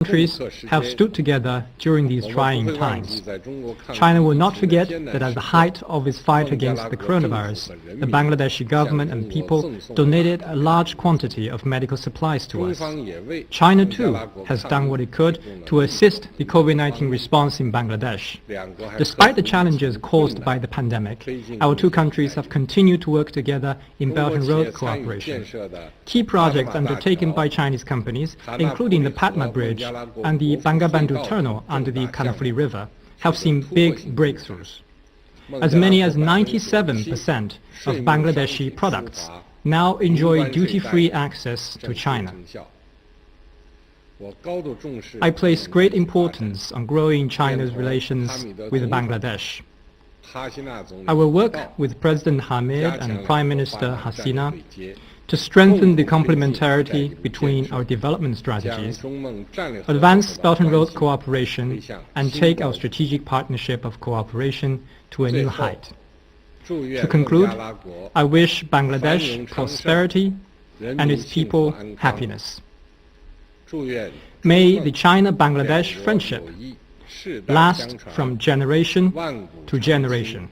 Countries have stood together during these trying times. China will not forget that at the height of its fight against the coronavirus, the Bangladeshi government and people donated a large quantity of medical supplies to us. China too has done what it could to assist the COVID-19 response in Bangladesh. Despite the challenges caused by the pandemic, our two countries have continued to work together in Belt and Road cooperation. Key projects undertaken by Chinese companies, including the Patna Bridge and the Bangabandhu Tunnel under the Kanafuri River, have seen big breakthroughs. As many as 97% of Bangladeshi products now enjoy duty-free access to China. I place great importance on growing China's relations with Bangladesh. I will work with President Hamid and Prime Minister Hasina to strengthen the complementarity between our development strategies, advance Belt and Road cooperation, and take our strategic partnership of cooperation to a new height. To conclude, I wish Bangladesh prosperity and its people happiness. May the China-Bangladesh friendship last from generation to generation.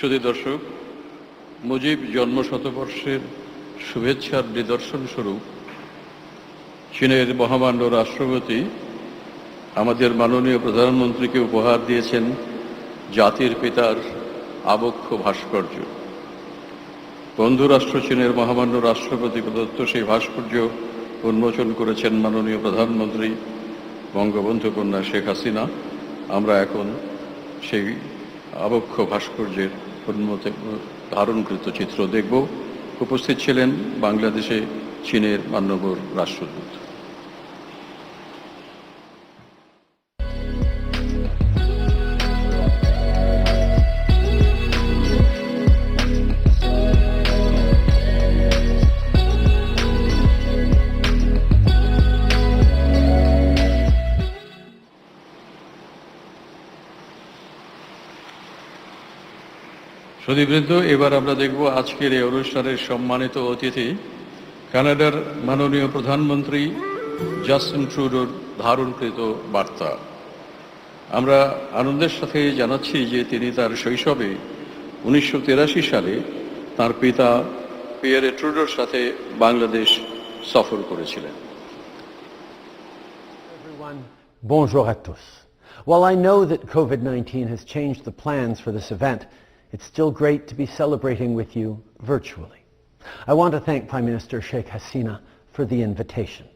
সুধী দর্শক, মুজিব জন্ম শতবর্ষের শুভেচ্ছার নিদর্শন স্বরূপ চীনের মহামান্য রাষ্ট্রপতি আমাদের মাননীয় প্রধানমন্ত্রীকে উপহার দিয়েছেন জাতির পিতার আবক্ষ ভাস্কর্য। বন্ধুরাষ্ট্র চীনের মহামান্য রাষ্ট্রপতি প্রদত্ত সেই ভাস্কর্য উন্মোচন করেছেন মাননীয় প্রধানমন্ত্রী বঙ্গবন্ধু কন্যা শেখ হাসিনা। আমরা এখন সেই আবক্ষ ভাস্কর্যের ধারণকৃত চিত্র দেখব। উপস্থিত ছিলেন বাংলাদেশে চীনের মাননীয় রাষ্ট্রদূত। সুধীবৃন্দ, এবার আমরা দেখব আজকের এই অনুষ্ঠানের সম্মানিত অতিথি কানাডার মাননীয় প্রধানমন্ত্রী জাস্টিন ট্রুডোর ধারণকৃত বার্তা। আমরা আনন্দের সাথে জানাচ্ছি যে তিনি তার শৈশবে 1983 সালে তার পিতা পিয়েরে ট্রুডোর সাথে বাংলাদেশ সফর করেছিলেন। Bonjour à tous. While I know that COVID-19 has changed the plans for this event, it's still great to be celebrating with you virtually. I want to thank Prime Minister Sheikh Hasina for the invitation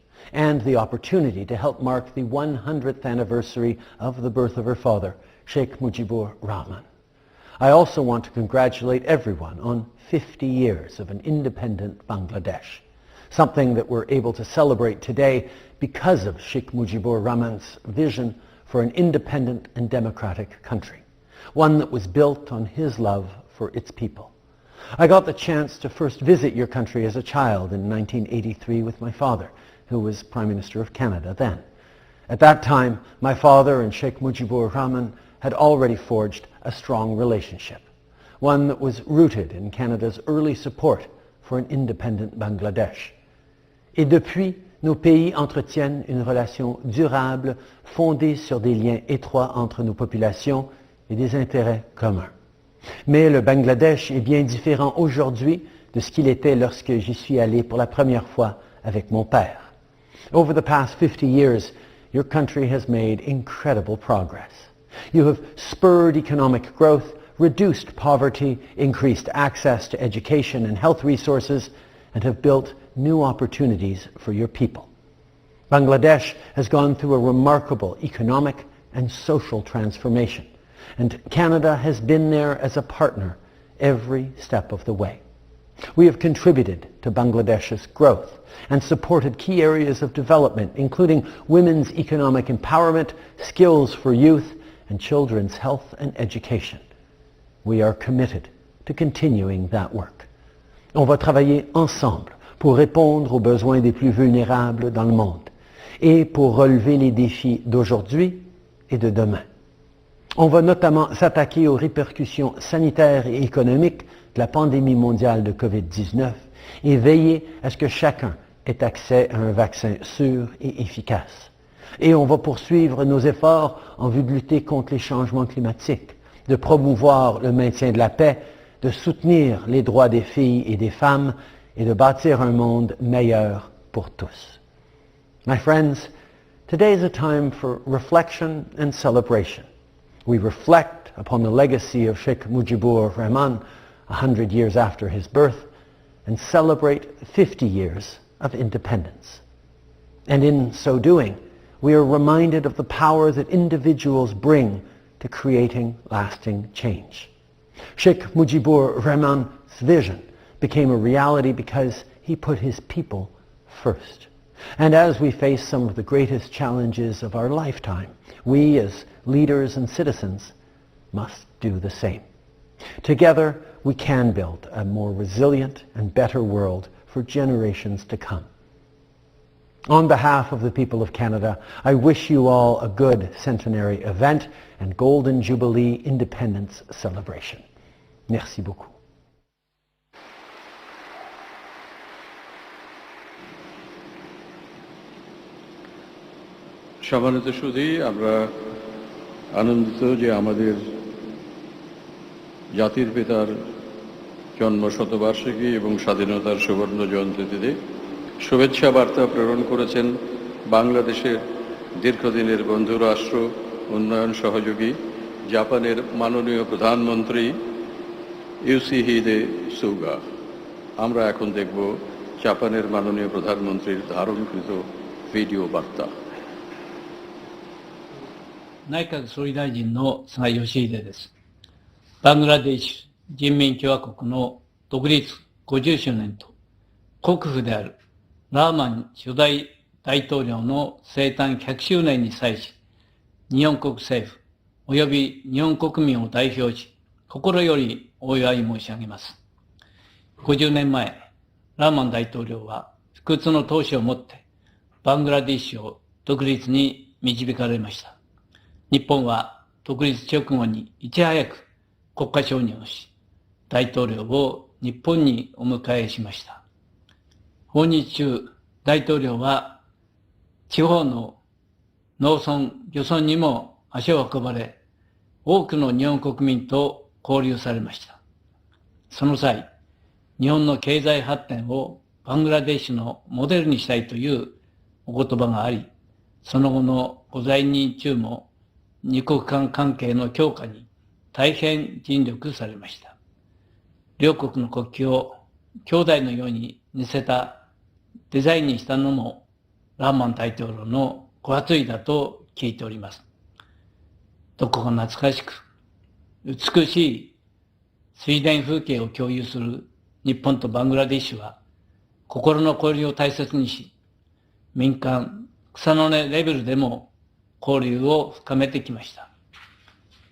and the opportunity to help mark the 100th anniversary of the birth of her father, Sheikh Mujibur Rahman. I also want to congratulate everyone on 50 years of an independent Bangladesh, something that we're able to celebrate today because of Sheikh Mujibur Rahman's vision for an independent and democratic country, one that was built on his love for its people. I got the chance to first visit your country as a child in 1983 with my father, who was Prime Minister of Canada then. At that time, my father and Sheikh Mujibur Rahman had already forged a strong relationship, one that was rooted in Canada's early support for an independent Bangladesh. Et depuis, nos pays entretiennent une relation durable fondée sur des liens étroits entre nos populations et des intérêts communs. Mais le Bangladesh est bien différent aujourd'hui de ce qu'il était lorsque j'y suis allé pour la première fois avec mon père. Over the past 50 years, your country has made incredible progress. You have spurred economic growth, reduced poverty, increased access to education and health resources, and have built new opportunities for your people. Bangladesh has gone through a remarkable economic and social transformation, and Canada has been there as a partner every step of the way. We have contributed to Bangladesh's growth and supported key areas of development, including women's economic empowerment, skills for youth, and children's health and education. We are committed to continuing that work. On va travailler ensemble pour répondre aux besoins des plus vulnérables dans le monde et pour relever les défis d'aujourd'hui et de demain. On va notamment s'attaquer aux répercussions sanitaires et économiques de la pandémie mondiale de COVID-19 et veiller à ce que chacun ait accès à un vaccin sûr et efficace. Et on va poursuivre nos efforts en vue de lutter contre les changements climatiques, de promouvoir le maintien de la paix, de soutenir les droits des filles et des femmes et de bâtir un monde meilleur pour tous. My friends, today is a time for reflection and celebration. We reflect upon the legacy of Sheikh Mujibur Rahman 100 years after his birth and celebrate 50 years of independence. And in so doing, we are reminded of the power that individuals bring to creating lasting change. Sheikh Mujibur Rahman's vision became a reality because he put his people first. And as we face some of the greatest challenges of our lifetime, we as leaders and citizens must do the same. Together, we can build a more resilient and better world for generations to come. On behalf of the people of Canada, I wish you all a good centenary event and Golden Jubilee Independence celebration. Merci beaucoup. সম্মানিত সুধী, আমরা আনন্দিত যে আমাদের জাতির পিতার জন্ম শতবার্ষিকী এবং স্বাধীনতার সুবর্ণ জয়ন্তীতে শুভেচ্ছা বার্তা প্রেরণ করেছেন বাংলাদেশের দীর্ঘদিনের বন্ধুরাষ্ট্র উন্নয়ন সহযোগী জাপানের মাননীয় প্রধানমন্ত্রী ইউসিহিদে সুগা। আমরা এখন দেখব জাপানের মাননীয় প্রধানমন্ত্রীর ধারণকৃত ভিডিও বার্তা। 内閣総理大臣の菅義偉です。バングラデシュ人民共和国の独立50周年と国父であるラーマン初代大統領の生誕100周年に際し、日本国政府及び日本国民を代表し、心よりお祝い申し上げます。50年前、ラーマン大統領は不屈の闘志をもってバングラデシュを独立に導かれました。日本は独立直後にいち早く国家承認をし、大統領を日本にお迎えしました。訪日中、大統領は地方の農村、漁村にも足を運ばれ、多くの日本国民と交流されました。その際、日本の経済発展をバングラデシュのモデルにしたいというお言葉があり、その後のご在任中も二国間関係の強化に大変尽力されました。両国の国旗を兄弟のように似せたデザインにしたのもラーマン大統領のご発意だと聞いております。どこか懐かしく、美しい水田風景を共有する日本とバングラデシュは、心の交流を大切にし、民間、草の根レベルでも交流を深めてきました。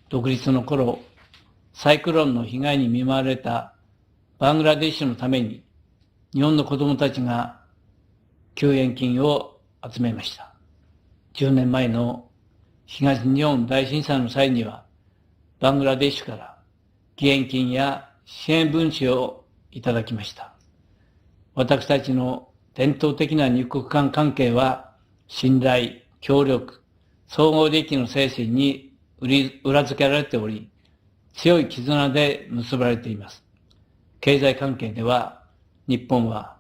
独立の頃、サイクロンの被害に見舞われたバングラデシュのために、日本の子供たちが救援金を集めました。10年前の東日本大震災の際には、バングラデシュから義援金や支援物資をいただきました。私たちの伝統的な二国間関係は、信頼、協力、総合利益の精神に裏付けられており、強い絆で結ばれています。経済関係では、日本は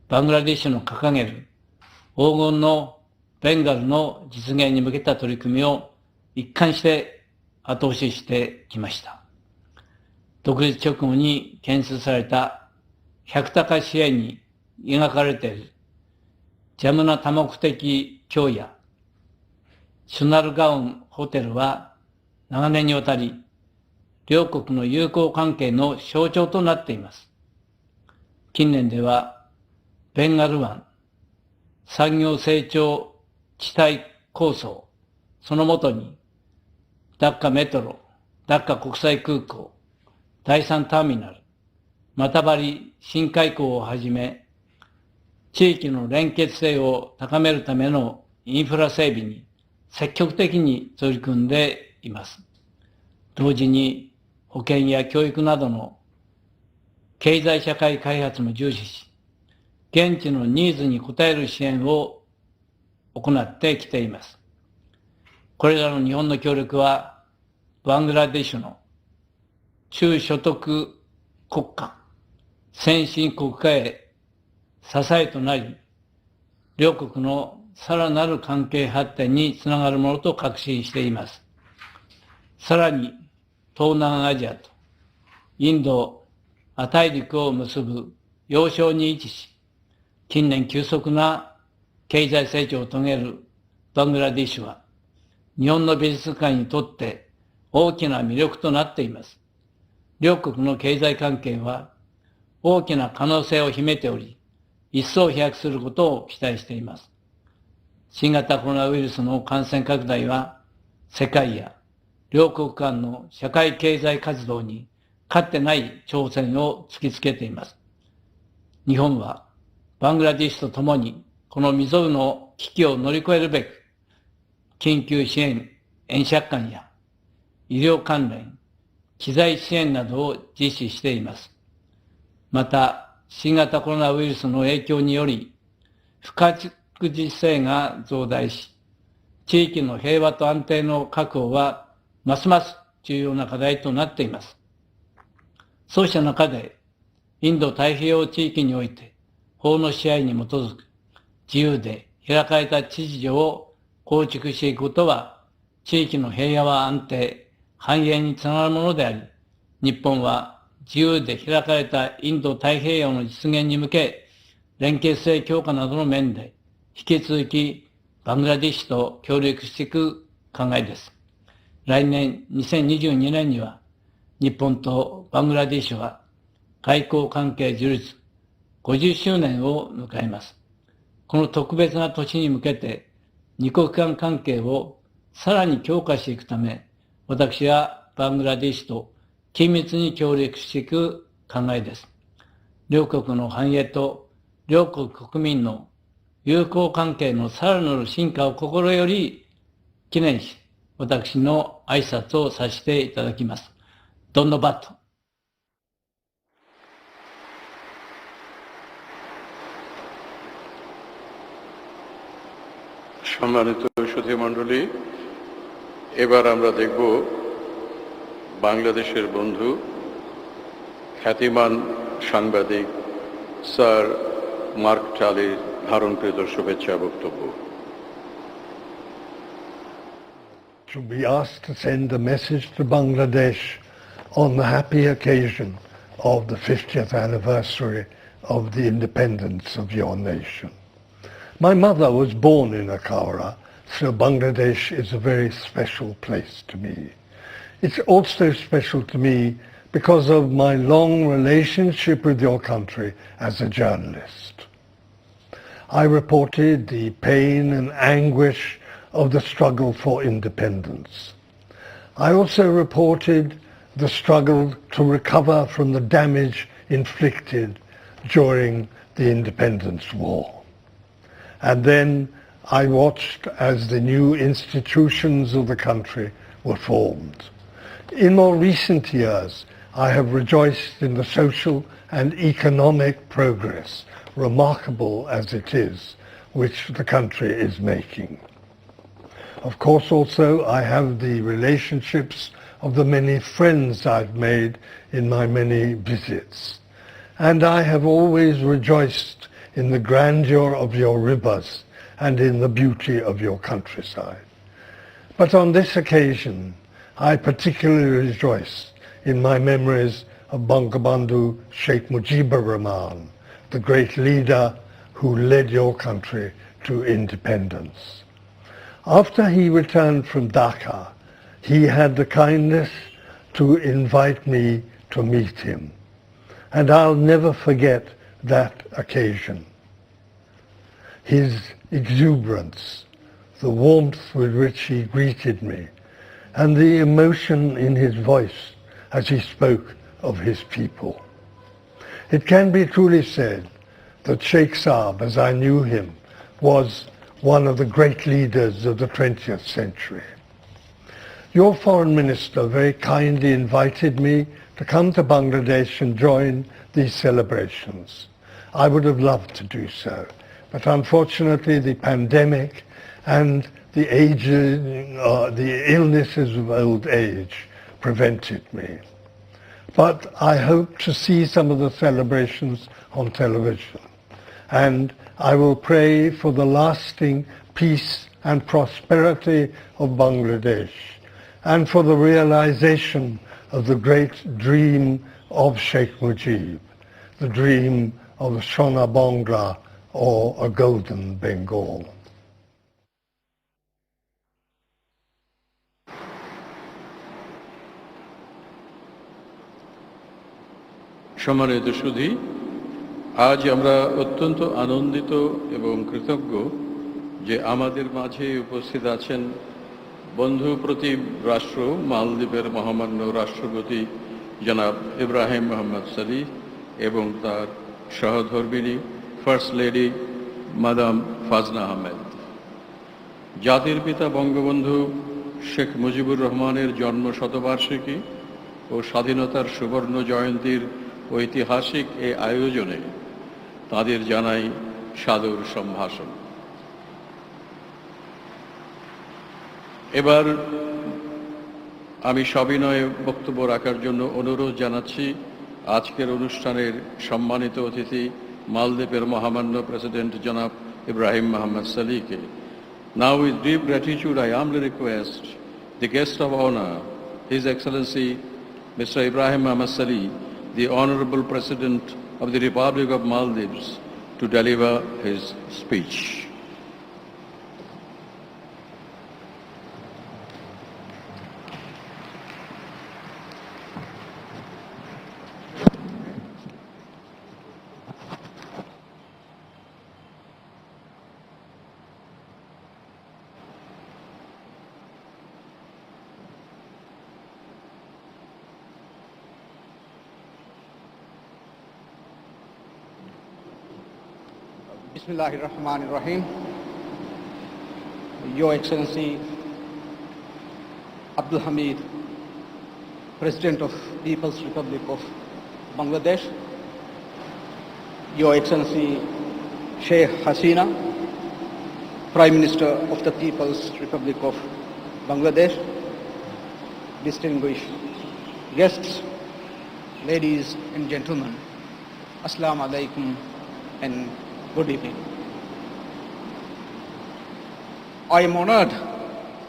バングラデシュの掲げる黄金のベンガルの実現に向けた取り組みを一貫して後押ししてきました。独立直後に建設された百高支援に描かれているジャムナ多目的橋やシュナルガウンホテルは長年にわたり両国の友好関係の象徴となっています。近年ではベンガル湾産業成長地帯構想、その下にダッカメトロ、ダッカ国際空港、第三ターミナル、マタバリ新開港をはじめ、地域の連結性を高めるためのインフラ整備に積極的に取り組んでいます。同時に保健や教育などの経済社会開発も重視し、現地のニーズに応える支援を行ってきています。これらの日本の協力は、バングラデシュの中所得国家、先進国家へ支えとなり、両国のさらなる関係発展につながるものと確信しています。さらに、東南アジアとインド、亜大陸を結ぶ要衝に位置し、近年急速な経済成長を遂げるバングラデシュは、日本の美術界にとって大きな魅力となっています。両国の経済関係は大きな可能性を秘めており、一層飛躍することを期待しています。新型コロナウイルスの感染拡大は、世界や両国間の社会経済活動にかつてない挑戦を突きつけています。日本はバングラデシュとともにこの未曾有の危機を乗り越えるべく、緊急支援、円借款や医療関連、機材支援などを実施しています。また、新型コロナウイルスの影響により、不確実性が増大し、地域の平和と安定の確保はますます重要な課題となっています。そうした中で、インド太平洋地域において、法の支配に基づく自由で開かれた秩序を構築していくことは、地域の平和安定、繁栄につながるものであり、日本は自由で開かれたインド太平洋の実現に向け、連携性強化などの面で、引き続きバングラデシュと協力していく考えです。来年2022年には、日本とバングラデシュは外交関係樹立50周年を迎えます。この特別な年に向けて、二国間関係をさらに強化していくため、私はバングラデシュと緊密に協力していく考えです。両国の繁栄と両国国民の友好関係のさらなる進化を心より記念し、私の挨拶をさせていただきます。ドンノバット。সম্মানিত সুধী মণ্ডলী, এবার আমরা দেখব বাংলাদেশের বন্ধু খ্যাতিমান সাংবাদিক স্যার মার্ক টালির ধারণকৃত শুভেচ্ছা বক্তব্য। To be asked to send a message to Bangladesh on the happy occasion of the 50th anniversary of the independence of your nation. My mother was born in Ankara, so Bangladesh is a very special place to me. It's also special to me because of my long relationship with your country as a journalist. I reported the pain and anguish of the struggle for independence. I also reported the struggle to recover from the damage inflicted during the independence war. And then I watched as the new institutions of the country were formed. In more recent years, I have rejoiced in the social and economic progress, remarkable as it is, which the country is making. Of course, also, I have the relationships of the many friends I've made in my many visits. And I have always rejoiced in the grandeur of your rivers and in the beauty of your countryside. But on this occasion, I particularly rejoice in my memories of Bangabandhu Sheikh Mujibur Rahman, the great leader who led your country to independence. After he returned from Dhaka, he had the kindness to invite me to meet him. And I'll never forget that occasion. His exuberance, the warmth with which he greeted me, and the emotion in his voice as he spoke of his people. It can be truly said that Sheikh Saab, as I knew him, was one of the great leaders of the 20th century. Your foreign minister very kindly invited me to come to Bangladesh and join these celebrations. I would have loved to do so, but unfortunately the pandemic and the aging, the illnesses of old age prevented me. But I hope to see some of the celebrations on television, and I will pray for the lasting peace and prosperity of Bangladesh, and for the realization of the great dream of Sheikh Mujib, the dream of Shona Bangla, or a golden Bengal. সম্মানিত সুধী, আজ আমরা অত্যন্ত আনন্দিত এবং কৃতজ্ঞ যে আমাদের মাঝে উপস্থিত আছেন বন্ধু প্রতিম রাষ্ট্র মালদ্বীপের মহামান্য রাষ্ট্রপতি জনাব ইব্রাহিম মোহাম্মদ সলিহ এবং তার সহধর্মিণী ফার্স্ট লেডি মাদাম ফাজনা আহমেদ। জাতির পিতা বঙ্গবন্ধু শেখ মুজিবুর রহমানের জন্ম শতবার্ষিকী ও স্বাধীনতার সুবর্ণ জয়ন্তীর ঐতিহাসিক এই আয়োজনে তাদের জানাই সাদর সম্ভাষণ। এবার আমি সবিনয়ে বক্তব্য রাখার জন্য অনুরোধ জানাচ্ছি আজকের অনুষ্ঠানের সম্মানিত অতিথি মালদ্বীপের মহামান্য প্রেসিডেন্ট জনাব Ibrahim Mohammad সলিহকে। Now with deep gratitude I humbly request the guest of honor, His Excellency Mr. Ibrahim Mohammad Salih, the Honorable President of the Republic of Maldives, to deliver his speech. Bismillahirrahmanirrahim. Your Excellency Abdul Hamid, President of People's Republic of Bangladesh, Your Excellency Sheikh Hasina, Prime Minister of the People's Republic of Bangladesh, distinguished guests, ladies and gentlemen, Assalamu alaikum and good evening. I am honored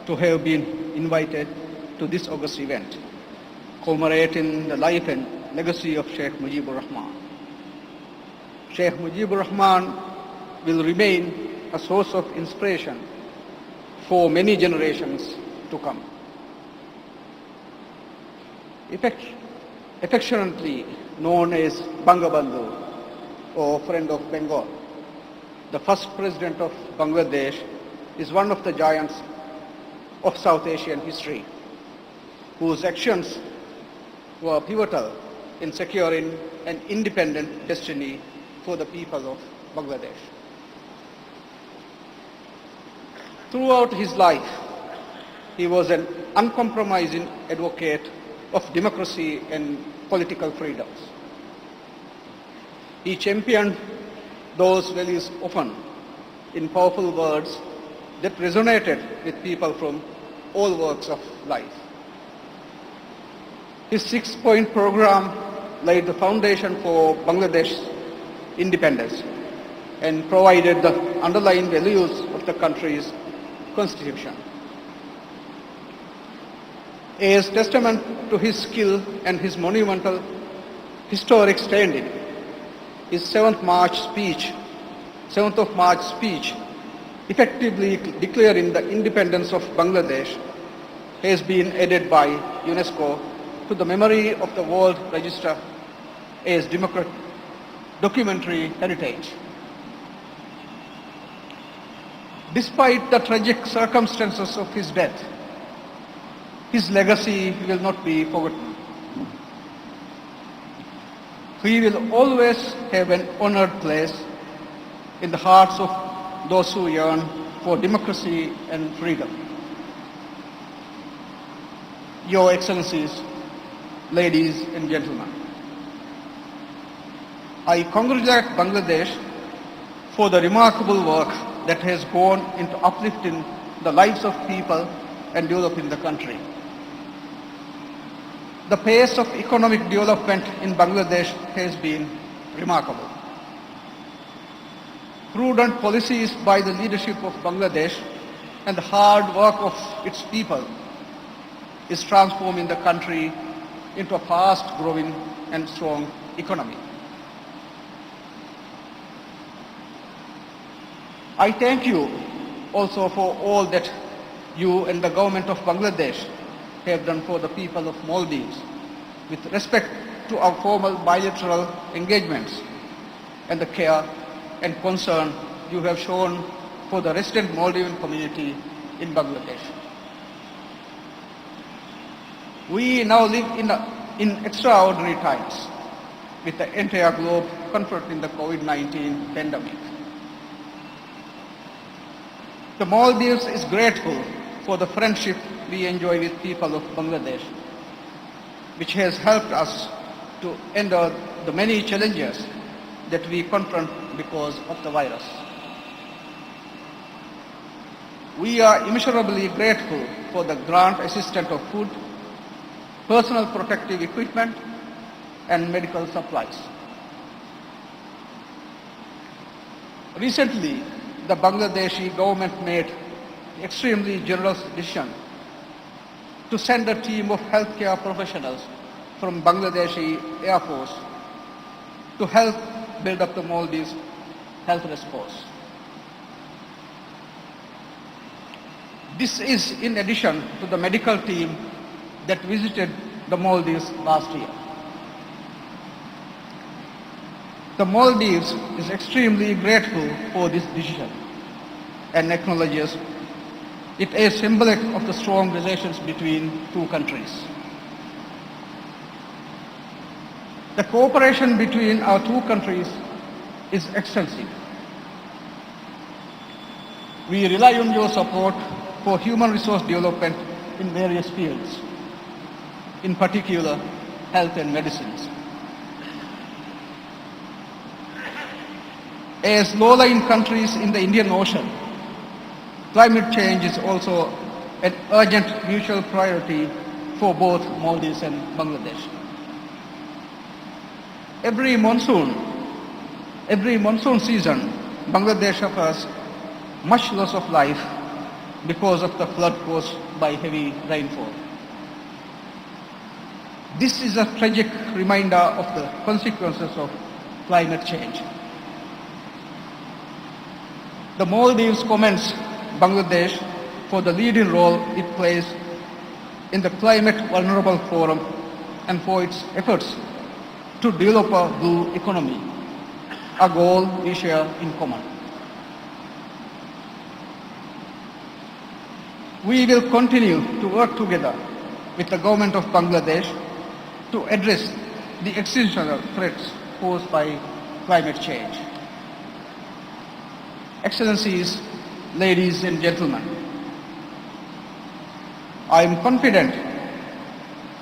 to have been invited to this august event, commemorating the life and legacy of Sheikh Mujibur Rahman. Sheikh Mujibur Rahman will remain a source of inspiration for many generations to come. Affectionately known as Bangabandhu, or Friend of Bengal, the first president of Bangladesh is one of the giants of South Asian history, whose actions were pivotal in securing an independent destiny for the people of Bangladesh. Throughout his life, he was an uncompromising advocate of democracy and political freedoms. He championed those values often in powerful words that resonated with people from all walks of life. His 6-point program laid the foundation for Bangladesh's independence and provided the underlying values of the country's constitution. As testament to his skill and his monumental historic standing, his 7th of March speech, effectively declaring the independence of Bangladesh, has been added by UNESCO to the memory of the World Register as documentary heritage. Despite the tragic circumstances of his death, his legacy will not be forgotten. He will always have an honored place in the hearts of those who yearn for democracy and freedom. Your Excellencies, ladies and gentlemen, I congratulate Bangladesh for the remarkable work that has gone into uplifting the lives of people and developing the country. The pace of economic development in Bangladesh has been remarkable. Prudent policies by the leadership of Bangladesh and the hard work of its people is transforming the country into a fast-growing and strong economy. I thank you also for all that you and the government of Bangladesh have done for the people of Maldives with respect to our formal bilateral engagements and the care and concern you have shown for the resident Maldivian community in Bangladesh. We now live in extraordinary times with the entire globe confronting the COVID-19 pandemic. The Maldives is grateful for the friendship we enjoy with people of Bangladesh, which has helped us to endure the many challenges that we confront because of the virus. We are immeasurably grateful for the grant assistance of food, personal protective equipment, and medical supplies. Recently, the Bangladeshi government made an extremely generous decision to send a team of healthcare professionals from Bangladeshi Air Force to help build up the Maldives health response. This is in addition to the medical team that visited the Maldives last year. The Maldives is extremely grateful for this decision and acknowledges it as symbolic of the strong relations between two countries. The cooperation between our two countries is extensive. We rely on your support for human resource development in various fields, in particular health and medicines. As low-lying countries in the Indian Ocean, climate change is also an urgent mutual priority for both Maldives and Bangladesh. Every monsoon season, Bangladesh suffers much loss of life because of the flood caused by heavy rainfall. This is a tragic reminder of the consequences of climate change. The Maldives commends Bangladesh for the leading role it plays in the Climate Vulnerable Forum and for its efforts to develop a blue economy, a goal we share in common. We will continue to work together with the government of Bangladesh to address the existential threats posed by climate change. Excellencies, ladies and gentlemen, I am confident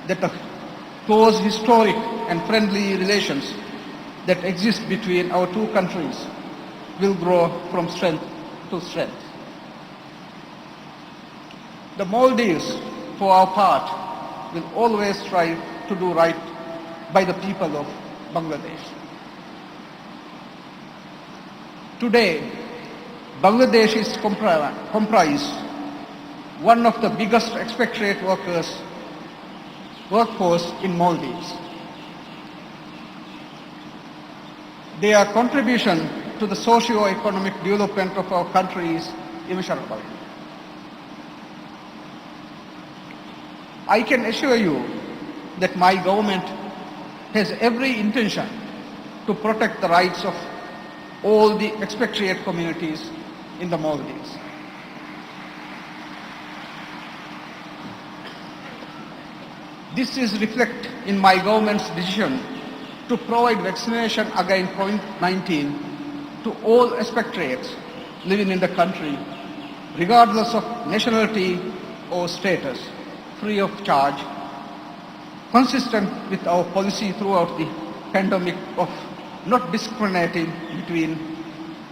that the close historic and friendly relations that exist between our two countries will grow from strength to strength. The Maldives, for our part, will always strive to do right by the people of Bangladesh. Today, Bangladesh is comprise one of the biggest expatriate workforce in Maldives. Their contribution to the socio-economic development of our country is immeasurable. I can assure you that my government has every intention to protect the rights of all the expatriate communities in the Maldives. This is reflected in my government's decision to provide vaccination against COVID-19 to all expatriates living in the country, regardless of nationality or status, free of charge consistent with our policy throughout the pandemic of not discriminating between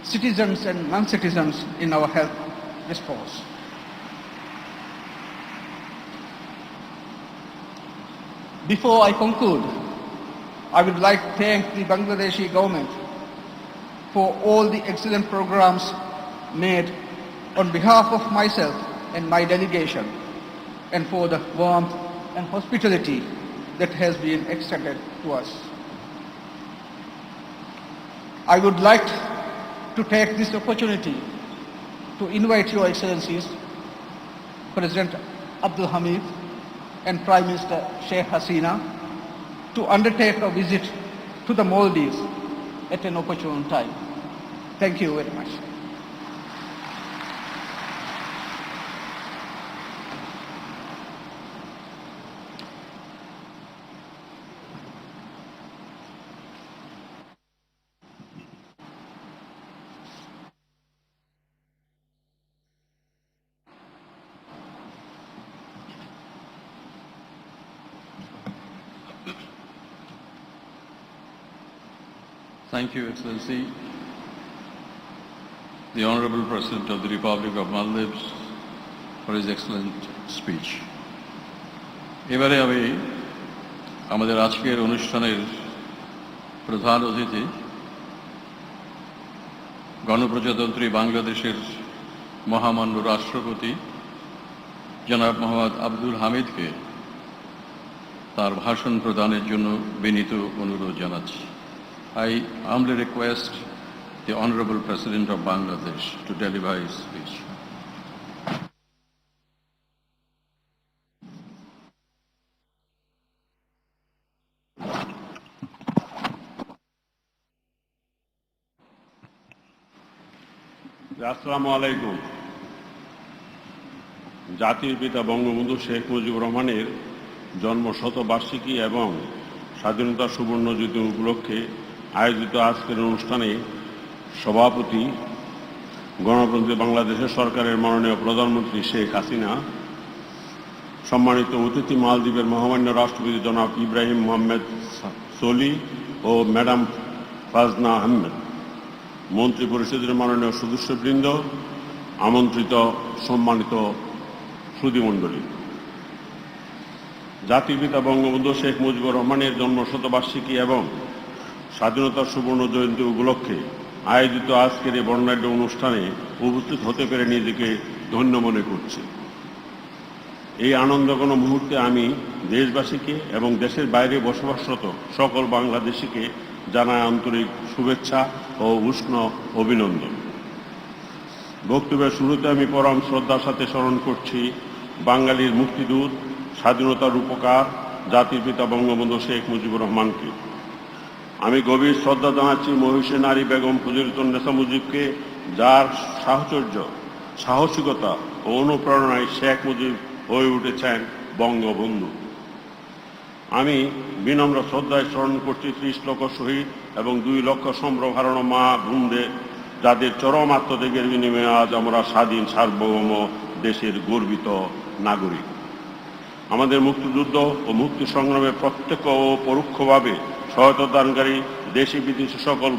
citizens and non-citizens in our health response. Before I conclude, I would like to thank the Bangladeshi government for all the excellent programs made on behalf of myself and my delegation, and for the warmth and hospitality that has been extended to us. I would like to take this opportunity to invite Your Excellencies, President Abdul Hamid and Prime Minister Sheikh Hasina, to undertake a visit to the Maldives at an opportune time. Thank you very much. Thank you, Excellency. The Honorable President of the Republic of Maldives for his excellent speech. এবারে আমি আমাদের আজকের অনুষ্ঠানের প্রধান অতিথি গণপ্রজাতন্ত্রী বাংলাদেশের মহামান্য রাষ্ট্রপতি জনাব মোহাম্মদ আব্দুল হামিদকে তার ভাষণ প্রদানের জন্য বিনীত অনুরোধ জানাচ্ছি। I humbly request the Honorable President of Bangladesh to deliver his speech. আসসালামু আলাইকুম। জাতির পিতা বঙ্গবন্ধু শেখ মুজিবুর রহমানের জন্ম শতবার্ষিকী এবং স্বাধীনতা সুবর্ণ জয়ন্তী উপলক্ষে আয়োজিত আজকের অনুষ্ঠানে সভাপতি গণতন্ত্রী বাংলাদেশের সরকারের মাননীয় প্রধানমন্ত্রী শেখ হাসিনা, সম্মানিত অতিথি মালদ্বীপের মহামান্য রাষ্ট্রপতি জনাব ইব্রাহিম মোহাম্মদ সোলি ও ম্যাডাম ফাজনা আহমেদ, মন্ত্রী পরিষদের মাননীয় সদস্যবৃন্দ, আমন্ত্রিত সম্মানিত সুধীমণ্ডলী, জাতির পিতা বঙ্গবন্ধু শেখ মুজিবুর রহমানের জন্ম শতবার্ষিকী এবং স্বাধীনতার সুবর্ণ জয়ন্তী উপলক্ষে আয়োজিত আজকের এই বর্ণাঢ্য অনুষ্ঠানে উপস্থিত হতে পেরে নিজেকে ধন্য মনে করছি। এই আনন্দঘন মুহূর্তে আমি দেশবাসীকে এবং দেশের বাইরে বসবাসরত সকল বাংলাদেশিকে জানাই আন্তরিক শুভেচ্ছা ও উষ্ণ অভিনন্দন। বক্তব্যের শুরুতে আমি পরম শ্রদ্ধার সাথে স্মরণ করছি বাঙালির মুক্তিদূত, স্বাধীনতার রূপকার জাতির পিতা বঙ্গবন্ধু শেখ মুজিবুর রহমানকে। আমি গভীর শ্রদ্ধা জানাচ্ছি মহিষী নারী বেগম ফজিলাতুন্নেসা মুজিবকে, যার সাহচর্য, সাহসিকতা ও অনুপ্রেরণায় শেখ মুজিব হয়ে উঠেছেন বঙ্গবন্ধু। আমি বিনম্র শ্রদ্ধায় স্মরণ করছি 30 লক্ষ শহীদ এবং 2 লক্ষ সম্ভ্রম মা বোনদের, যাদের চরম আত্মত্যাগের বিনিময়ে আজ আমরা স্বাধীন সার্বভৌম দেশের গর্বিত নাগরিক। আমাদের মুক্তিযুদ্ধ ও মুক্তি সংগ্রামে প্রত্যক্ষ ও পরোক্ষভাবে সহায়তা দানকারী দেশি বিদেশি সকল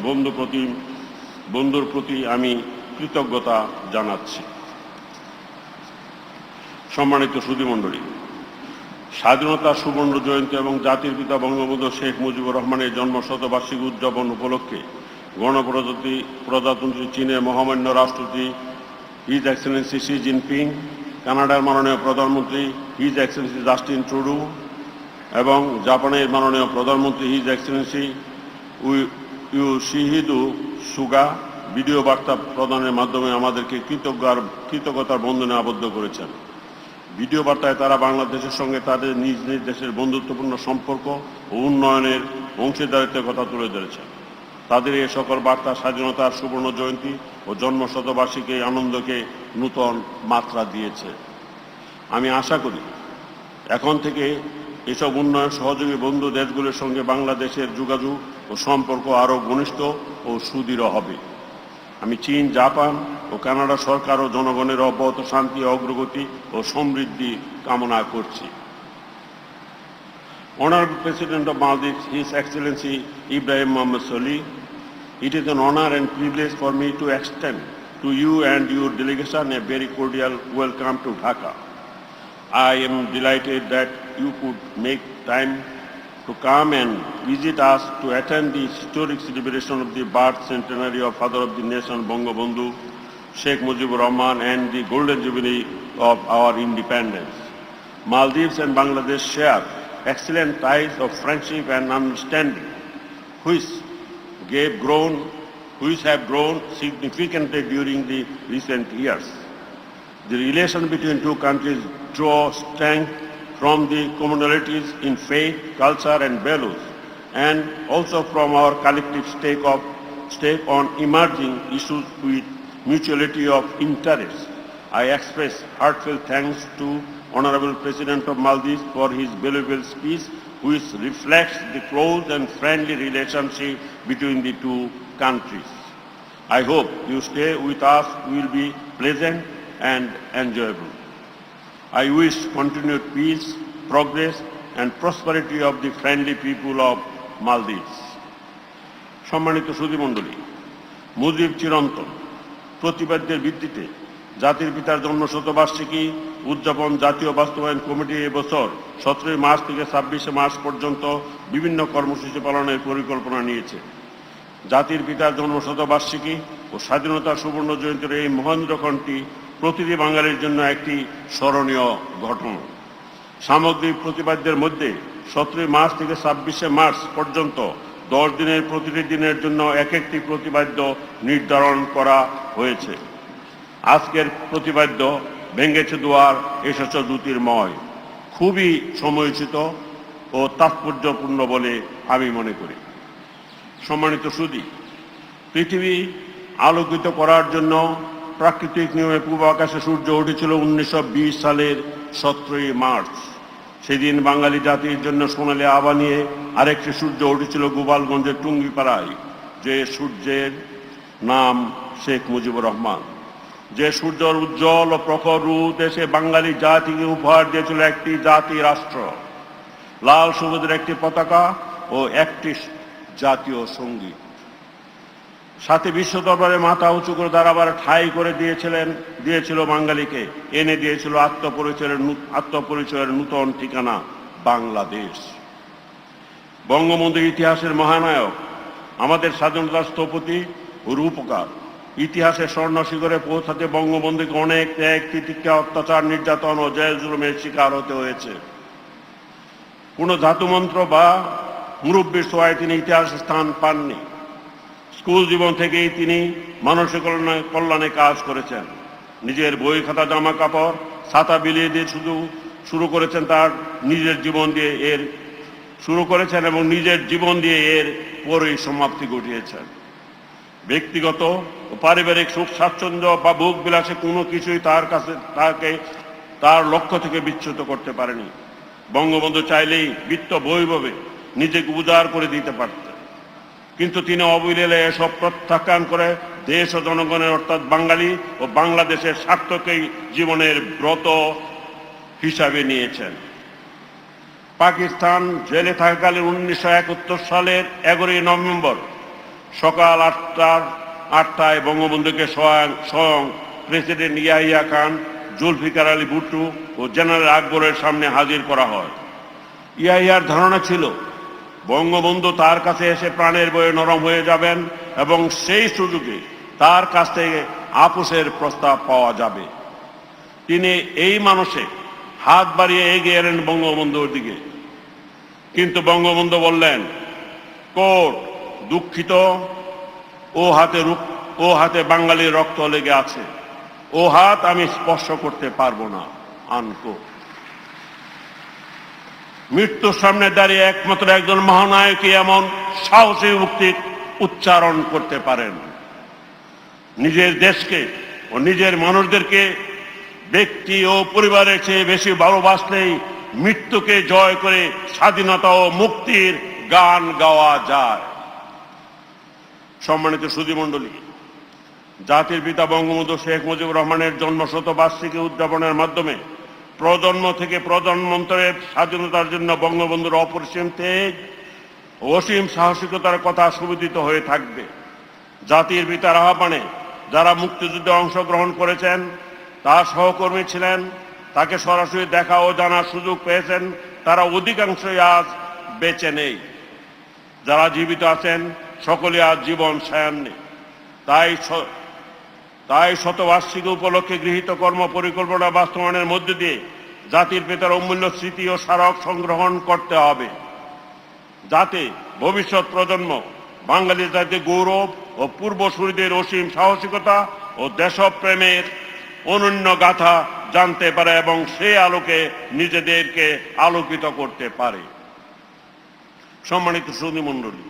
বন্ধুর প্রতি আমি কৃতজ্ঞতা জানাচ্ছি। সম্মানিত সুধীমণ্ডলী, স্বাধীনতার সুবর্ণ জয়ন্তী এবং জাতির পিতা বঙ্গবন্ধু শেখ মুজিবুর রহমানের জন্ম শতবার্ষিকী উদযাপন উপলক্ষে গণপ্রজাতন্ত্রী চীনের মহামান্য রাষ্ট্রপতি হিজ এক্সেলেন্সি শি জিনপিং, কানাডার মাননীয় প্রধানমন্ত্রী হিজ এক্সেলেন্সি জাস্টিন ট্রুডো এবং জাপানের মাননীয় প্রধানমন্ত্রী his Excellency Yoshihide Suga video বার্তা প্রদানের মাধ্যমে আমাদেরকে কৃতজ্ঞতার বন্ধনে আবদ্ধ করেছেন। ভিডিও বার্তায় তারা বাংলাদেশের সঙ্গে তাদের নিজ নিজ দেশের বন্ধুত্বপূর্ণ সম্পর্ক ও উন্নয়নের অংশীদারিত্বের কথা তুলে ধরেছেন। তাদের এই সকল বার্তা স্বাধীনতার সুবর্ণ জয়ন্তী ও জন্ম শতবার্ষিকী আনন্দকে নূতন মাত্রা দিয়েছে। আমি আশা করি এখন থেকে এসব উন্নয়ন সহযোগী বন্ধু দেশগুলোর সঙ্গে বাংলাদেশের যোগাযোগ ও সম্পর্ক আরও ঘনিষ্ঠ ও সুদৃঢ় হবে। আমি চীন, জাপান ও কানাডা সরকার ও জনগণের অব্যাহত শান্তি, অগ্রগতি ও সমৃদ্ধি কামনা করছি। Honorable President of Maldives, His Excellency Ibrahim Mohammed Solih, it is an honor and privilege for me to extend to you and your delegation a very cordial welcome to Dhaka. I am delighted that you could make time to come and visit us to attend the historic celebration of the birth centenary of Father of the Nation, Bangabandhu, Sheikh Mujibur Rahman, and the golden jubilee of our independence. Maldives and Bangladesh share excellent ties of friendship and understanding, which have grown significantly during the recent years. The relation between two countries draw strength from the commonalities in faith, culture and values, and also from our collective stake on emerging issues with mutuality of interest. I express heartfelt thanks to Honorable President of Maldives for his valuable speech, which reflects the close and friendly relationship between the two countries. I hope your stay with us will be pleasant and enjoyable. I wish continued peace, progress and prosperity of the friendly people of Maldives. সম্মানিত সুধীমণ্ডলী, মুজিব চিরন্তন প্রতিবাদ্যের ভিত্তিতে জাতির পিতার জন্মশতবার্ষিকী উদযাপন জাতীয় বাস্তবায়ন committee এবছর 17 March থেকে 26 মার্চ পর্যন্ত বিভিন্ন কর্মসূচি পালনের পরিকল্পনা নিয়েছে। জাতির পিতার জন্মশতবার্ষিকী ও স্বাধীনতার সুবর্ণ জয়ন্তীর এই মহেন্দ্রক্ষণটি প্রতিটি বাঙালির জন্য একটি স্মরণীয় ঘটনা। সামগ্রিক প্রতিবাদ্যের মধ্যে 17 মার্চ থেকে 26 মার্চ পর্যন্ত 10 দিনের প্রতিটি দিনের জন্য এক একটি প্রতিবাদ্য নির্ধারণ করা হয়েছে। আজকের প্রতিবাদ্য ভেঙেছে দুয়ার এসেছে জ্যোতির্ময় খুবই সময়োচিত ও তাৎপর্যপূর্ণ বলে আমি মনে করি। সম্মানিত সুধী, পৃথিবী আলোকিত করার জন্য প্রাকৃতিক নিয়মে পূর্ব আকাশে সূর্য উঠেছিল 1920 সালের 17 মার্চ। সেদিন বাঙালি জাতির জন্য সোনালী আভা নিয়ে আরেকটি সূর্য উঠেছিল গোপালগঞ্জের টুঙ্গিপাড়ায়, যে সূর্যের নাম শেখ মুজিবুর রহমান। যে সূর্যের উজ্জ্বল ও প্রখর রূপ দেশে বাঙালি জাতিকে উপহার দিয়েছিল একটি জাতি রাষ্ট্র, লাল সবুজের একটি পতাকা ও একটি জাতীয় সঙ্গীত, সাথে বিশ্ব দরবারে মাথা উঁচু করে দাঁড়াবার ঠাঁই করে দিয়েছিল বাঙালিকে, এনে দিয়েছিল আত্মপরিচয়ের নূতন ঠিকানা বাংলাদেশ। বঙ্গবন্ধু ইতিহাসের মহানায়ক, আমাদের স্বাধীনতার স্থপতি ও রূপকার। ইতিহাসের স্বর্ণ শিখরে পৌঁছাতে বঙ্গবন্ধুকে অনেক ত্যাগ, তিতিক্ষা, অত্যাচার, নির্যাতন ও জেল জুলুমের শিকার হতে হয়েছে। কোনো ধাতুমন্ত্র বা মুরব্বীর ছোঁয়ায় তিনি ইতিহাসে স্থান পাননি। স্কুল জীবন থেকেই তিনি মানসিক কল্যাণে কাজ করেছেন। নিজের বই খাতা, জামা কাপড়, ছাতা বিলিয়ে দিয়ে শুরু করেছেন এবং নিজের জীবন দিয়ে এর পরিসমাপ্তি ঘটিয়েছেন। ব্যক্তিগত ও পারিবারিক সুখ স্বাচ্ছন্দ্য বা ভোগ বিলাসে কোনো কিছুই তার লক্ষ্য থেকে বিচ্যুত করতে পারেনি। বঙ্গবন্ধু চাইলেই বিত্ত বৈভবে নিজেকে উজাড় করে দিতে পারতেন, কিন্তু তিনি অবিলেলে এসব প্রত্যাখ্যান করে দেশ ও জনগণের অর্থাৎ বাঙালি ও বাংলাদেশের স্বার্থকেই জীবনের ব্রত হিসাবে নিয়েছেন। পাকিস্তান জেলে থাকাকালীন 1971 সালের 11 নভেম্বর সকাল 8টায় বঙ্গবন্ধুকে স্বয়ং প্রেসিডেন্ট ইয়াহিয়া খান, জুলফিকার আলী ভুট্টো ও জেনারেল আকবরের সামনে হাজির করা হয়। ইয়াহিয়ার ধারণা ছিল বঙ্গবন্ধু তার কাছে এসে প্রাণের বয়ে নরম হয়ে যাবেন এবং সেই সুযোগে তার কাছ থেকে আপোষের প্রস্তাব পাওয়া যাবে। তিনি এই মানসে হাত বাড়িয়ে এগিয়ে এলেন বঙ্গবন্ধুর দিকে, কিন্তু বঙ্গবন্ধু বললেন, কোর্ট দুঃখিত, ও হাতে বাঙালির রক্ত লেগে আছে, ও হাত আমি স্পর্শ করতে পারবো না। আনকোট। মৃত্যুর সামনে দাঁড়িয়ে একমাত্র একজন মহানায়কই এমন সাহসী উক্তি উচ্চারণ করতে পারেন। নিজের দেশকে ও নিজের মানুষদেরকে ব্যক্তি ও পরিবারের চেয়ে বেশি ভালোবাসলেই মৃত্যুকে জয় করে স্বাধীনতা ও মুক্তির গান গাওয়া যায়। সম্মানিত সুধীমণ্ডলী, জাতির পিতা বঙ্গবন্ধু শেখ মুজিবুর রহমানের জন্মশতবার্ষিকী উদযাপনের মাধ্যমে প্রজন্ম থেকে প্রজন্মান্তরের স্বাধীনতার জন্য বঙ্গবন্ধুর অপরিসীম তেজ ও অসীম সাহসিকতার কথা সুবিদিত হয়ে থাকবে। জাতির পিতার আহ্বানে যারা মুক্তিযুদ্ধে অংশগ্রহণ করেছেন, তার সহকর্মী ছিলেন, তাকে সরাসরি দেখা ও জানার সুযোগ পেয়েছেন, তারা অধিকাংশই আজ বেঁচে নেই। যারা জীবিত আছেন সকলে আজ জীবন সায়ান্নে। তাই শতবার্ষিকী উপলক্ষে গৃহীত কর্ম পরিকল্পনা বাস্তবায়নের মধ্য দিয়ে জাতির পিতার অমূল্য স্মৃতি ও স্মারক সংগ্রহণ করতে হবে, যাতে ভবিষ্যৎ প্রজন্ম বাঙালি জাতির গৌরব ও পূর্বসূরীদের অসীম সাহসিকতা ও দেশপ্রেমের অনন্য গাথা জানতে পারে এবং সেই আলোকে নিজেদেরকে আলোকিত করতে পারে। সম্মানিত সুধীমণ্ডলী,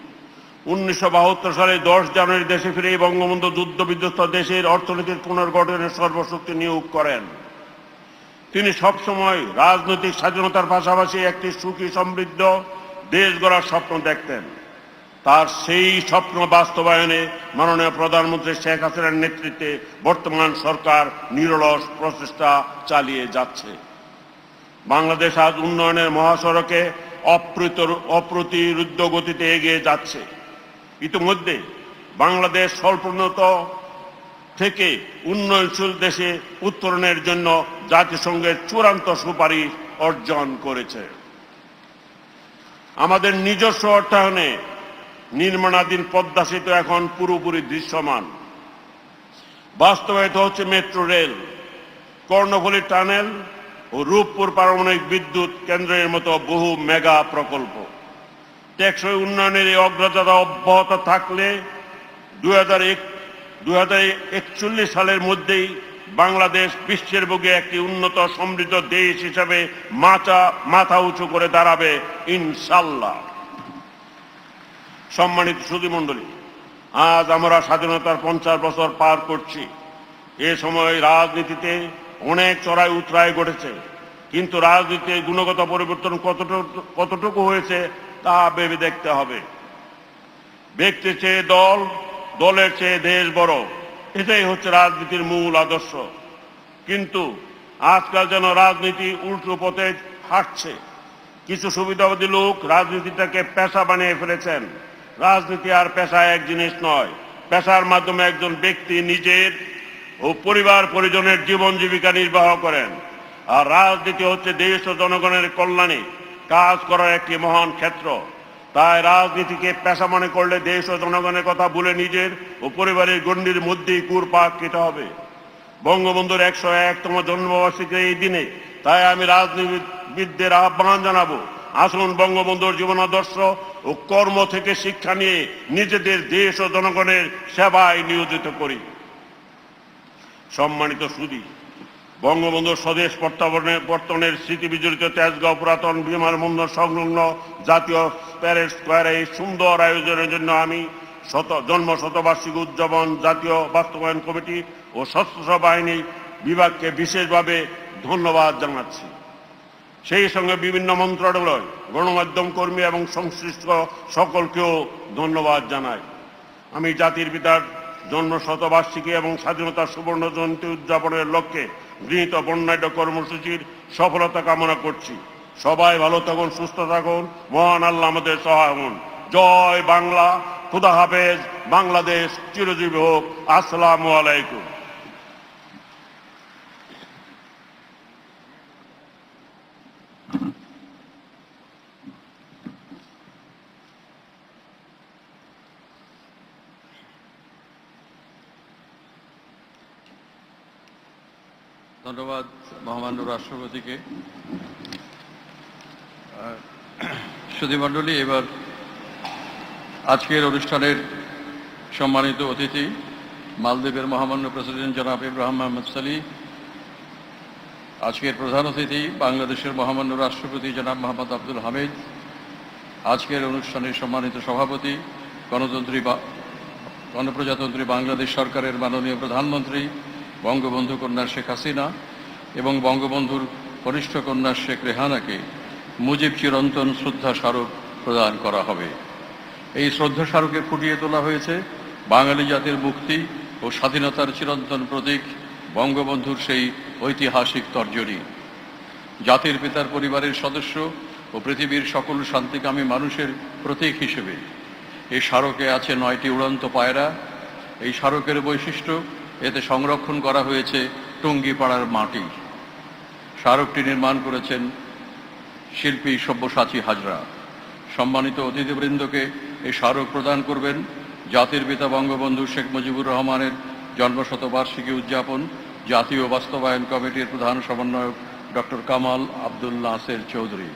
1972 সালে 10 জানুয়ারি দেশে ফিরে বঙ্গবন্ধু যুদ্ধ বিধ্বস্ত দেশের অর্থনীতির পুনর্গঠনের সর্বশক্তি নিয়োগ করেন। তিনি সবসময় রাজনৈতিক স্বাধীনতার পাশাপাশি একটি সুখী সমৃদ্ধ দেশ গড়ার স্বপ্ন দেখতেন। তার সেই স্বপ্ন বাস্তবায়নে মাননীয় প্রধানমন্ত্রী শেখ হাসিনার নেতৃত্বে বর্তমান সরকার নিরলস প্রচেষ্টা চালিয়ে যাচ্ছে। বাংলাদেশ আজ উন্নয়নের মহাসড়কে অপ্রতিরোধ্য গতিতে এগিয়ে যাচ্ছে। ইতিমধ্যে বাংলাদেশ স্বল্পোন্নত থেকে উন্নয়নশীল দেশে উত্তরণের জন্য জাতিসংঘের চূড়ান্ত সুপারিশ অর্জন করেছে। আমাদের নিজস্ব অর্থায়নে নির্মাণাধীন পদ্মা সেতু এখন পুরোপুরি দৃশ্যমান। বাস্তবায়িত হচ্ছে মেট্রো রেল, কর্ণফুলী টানেল ও রূপপুর পারমাণবিক বিদ্যুৎ কেন্দ্রের মতো বহু মেগা প্রকল্প। টেকসই উন্নয়নের এই অগ্রযাত্রা অব্যাহত থাকলে 2041 সালের মধ্যেই বাংলাদেশ বিশ্বের বুকে একটি উন্নত সমৃদ্ধ দেশ হিসেবে মাথা উঁচু করে দাঁড়াবে ইনশাল্লাহ। সম্মানিত সুধীমণ্ডলী, আজ আমরা স্বাধীনতার 50 বছর পার করছি। এ সময় রাজনীতিতে অনেক চড়াই উতরাই ঘটেছে, কিন্তু রাজনীতির গুণগত পরিবর্তন কতটুকু হয়েছে তা ভেবে দেখতে হবে। ব্যক্তির চেয়ে দল, দলের চেয়ে দেশ বড়, এটাই হচ্ছে রাজনীতির মূল আদর্শ। কিন্তু আজকাল যেন রাজনীতি উল্টো পথে হাঁটছে। কিছু সুবিধাবাদী লোক রাজনীতিটাকে পেশা বানিয়ে ফেলেছেন। রাজনীতি আর পেশা এক জিনিস নয়। পেশার মাধ্যমে একজন ব্যক্তি নিজের ও পরিবার পরিজনের জীবন জীবিকা নির্বাহ করেন, আর রাজনীতি হচ্ছে দেশ ও জনগণের কল্যাণে কাজ করার একটি মহান ক্ষেত্র। তাই রাজনীতিকে পেশা মনে করলে দেশ ও জনগণের কথা ভুলে নিজের ও পরিবারের গণ্ডির মধ্যেই ঘুরপাক খেতে হবে। বঙ্গবন্ধুর 101তম জন্মবার্ষিকীর এই দিনে তাই আমি রাজনীতিবিদদের আহ্বান জানাবো, আসুন বঙ্গবন্ধুর জীবনাদর্শ ও কর্ম থেকে শিক্ষা নিয়ে নিজেদের দেশ ও জনগণের সেবায় নিয়োজিত করি। সম্মানিত সুধী, বঙ্গবন্ধুর স্বদেশ প্রত্যাবর্তনের স্মৃতি বিজড়িত তেজগাঁও পুরাতন বিমানবন্দর সংলগ্ন জাতীয় প্যারেড স্কোয়ারে এই সুন্দর আয়োজনের জন্য আমি জন্ম শতবার্ষিকী উদযাপন জাতীয় বাস্তবায়ন কমিটি ও সশস্ত্র বাহিনী বিভাগকে বিশেষভাবে ধন্যবাদ জানাচ্ছি। সেই সঙ্গে বিভিন্ন মন্ত্রণালয়, গণমাধ্যম কর্মী এবং সংশ্লিষ্ট সকলকেও ধন্যবাদ জানাই। আমি জাতির পিতার জন্ম শতবার্ষিকী এবং স্বাধীনতার সুবর্ণ জয়ন্তী উদযাপনের লক্ষ্যে গৃহীত বর্ণাঢ্য কর্মসূচির সফলতা কামনা করছি। সবাই ভালো থাকুন, সুস্থ থাকুন, মহান আল্লাহ আমাদের সহায় হন। জয় বাংলা, খুদা হাফেজ, বাংলাদেশ চিরজীবী হোক। আসসালামু আলাইকুম। ধন্যবাদ মহামান্য রাষ্ট্রপতিকে। সুধীমণ্ডলী, এবার আজকের অনুষ্ঠানের সম্মানিত অতিথি মালদ্বীপের মহামান্য প্রেসিডেন্ট জনাব ইব্রাহিম মোহাম্মদ সলিহ, আজকের প্রধান অতিথি বাংলাদেশের মহামান্য রাষ্ট্রপতি জনাব মোহাম্মদ আব্দুল হামিদ, আজকের অনুষ্ঠানের সম্মানিত সভাপতি গণপ্রজাতন্ত্রী বাংলাদেশ সরকারের মাননীয় প্রধানমন্ত্রী বঙ্গবন্ধু কন্যা শেখ হাসিনা এবং বঙ্গবন্ধুর কনিষ্ঠ কন্যা শেখ রেহানাকে মুজিব চিরন্তন শ্রদ্ধা স্মারক প্রদান করা হবে। এই শ্রদ্ধা স্মারকে ফুটিয়ে তোলা হয়েছে বাঙালি জাতির মুক্তি ও স্বাধীনতার চিরন্তন প্রতীক বঙ্গবন্ধুর সেই ঐতিহাসিক তর্জনী। জাতির পিতার পরিবারের সদস্য ও পৃথিবীর সকল শান্তিকামী মানুষের প্রতীক হিসেবে এই স্মারকে আছে 9টি উড়ন্ত পায়রা। এই স্মারকের বৈশিষ্ট্য, এতে সংরক্ষণ করা হয়েছে টুঙ্গিপাড়ার মাটি। স্মারকটি নির্মাণ করেছেন শিল্পী সব্যসাচী হাজরা। সম্মানিত অতিথিবৃন্দকে এই স্মারক প্রদান করবেন জাতির পিতা বঙ্গবন্ধু শেখ মুজিবুর রহমানের জন্মশতবার্ষিকী উদযাপন জাতীয় বাস্তবায়ন কমিটির প্রধান সমন্বয়ক ডক্টর কামাল আব্দুল নাসের চৌধুরী।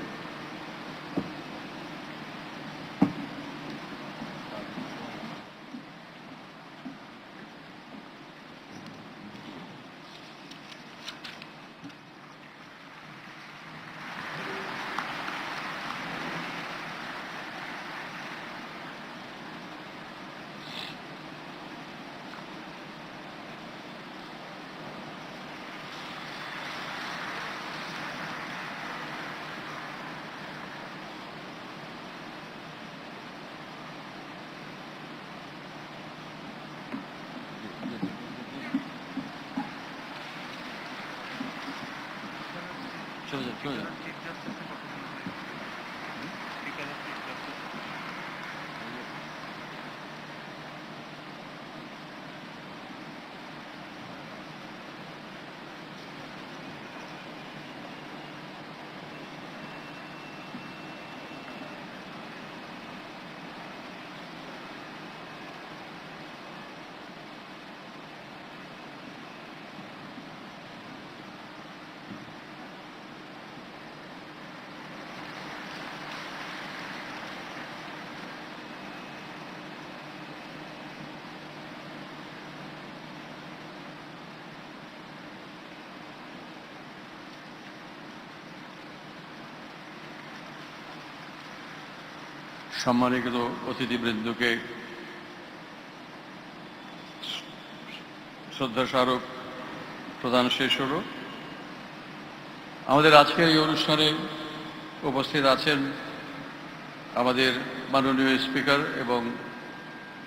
সম্মানিত অতিথিবৃন্দকে শ্রদ্ধা স্মারক প্রদান শেষ হল। আমাদের আজকের এই অনুষ্ঠানে উপস্থিত আছেন আমাদের মাননীয় স্পিকার এবং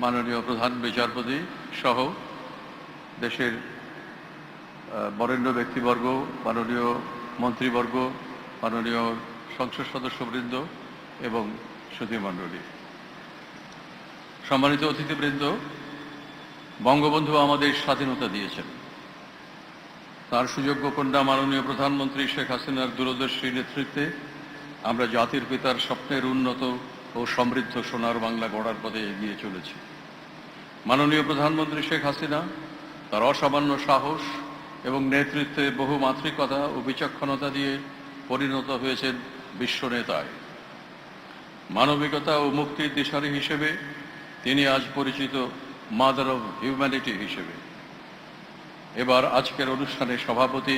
মাননীয় প্রধান বিচারপতি সহ দেশের বরেণ্য ব্যক্তিবর্গ, মাননীয় মন্ত্রীবর্গ, মাননীয় সংসদ সদস্যবৃন্দ এবং সুধীমণ্ডলী। সম্মানিত অতিথিবৃন্দ, বঙ্গবন্ধু আমাদের স্বাধীনতা দিয়েছেন। তার সুযোগ্য কন্যা মাননীয় প্রধানমন্ত্রী শেখ হাসিনার দূরদর্শী নেতৃত্বে আমরা জাতির পিতার স্বপ্নের উন্নত ও সমৃদ্ধ সোনার বাংলা গড়ার পথে এগিয়ে চলেছি। মাননীয় প্রধানমন্ত্রী শেখ হাসিনা তার অসামান্য সাহস এবং নেতৃত্বে বহুমাত্রিকতা ও বিচক্ষণতা দিয়ে পরিণত হয়েছেন বিশ্ব নেতায়। মানবিকতা ও মুক্তির দিশারি হিসেবে তিনি আজ পরিচিত মাদার অব হিউম্যানিটি হিসেবে। এবার আজকের অনুষ্ঠানে সভাপতি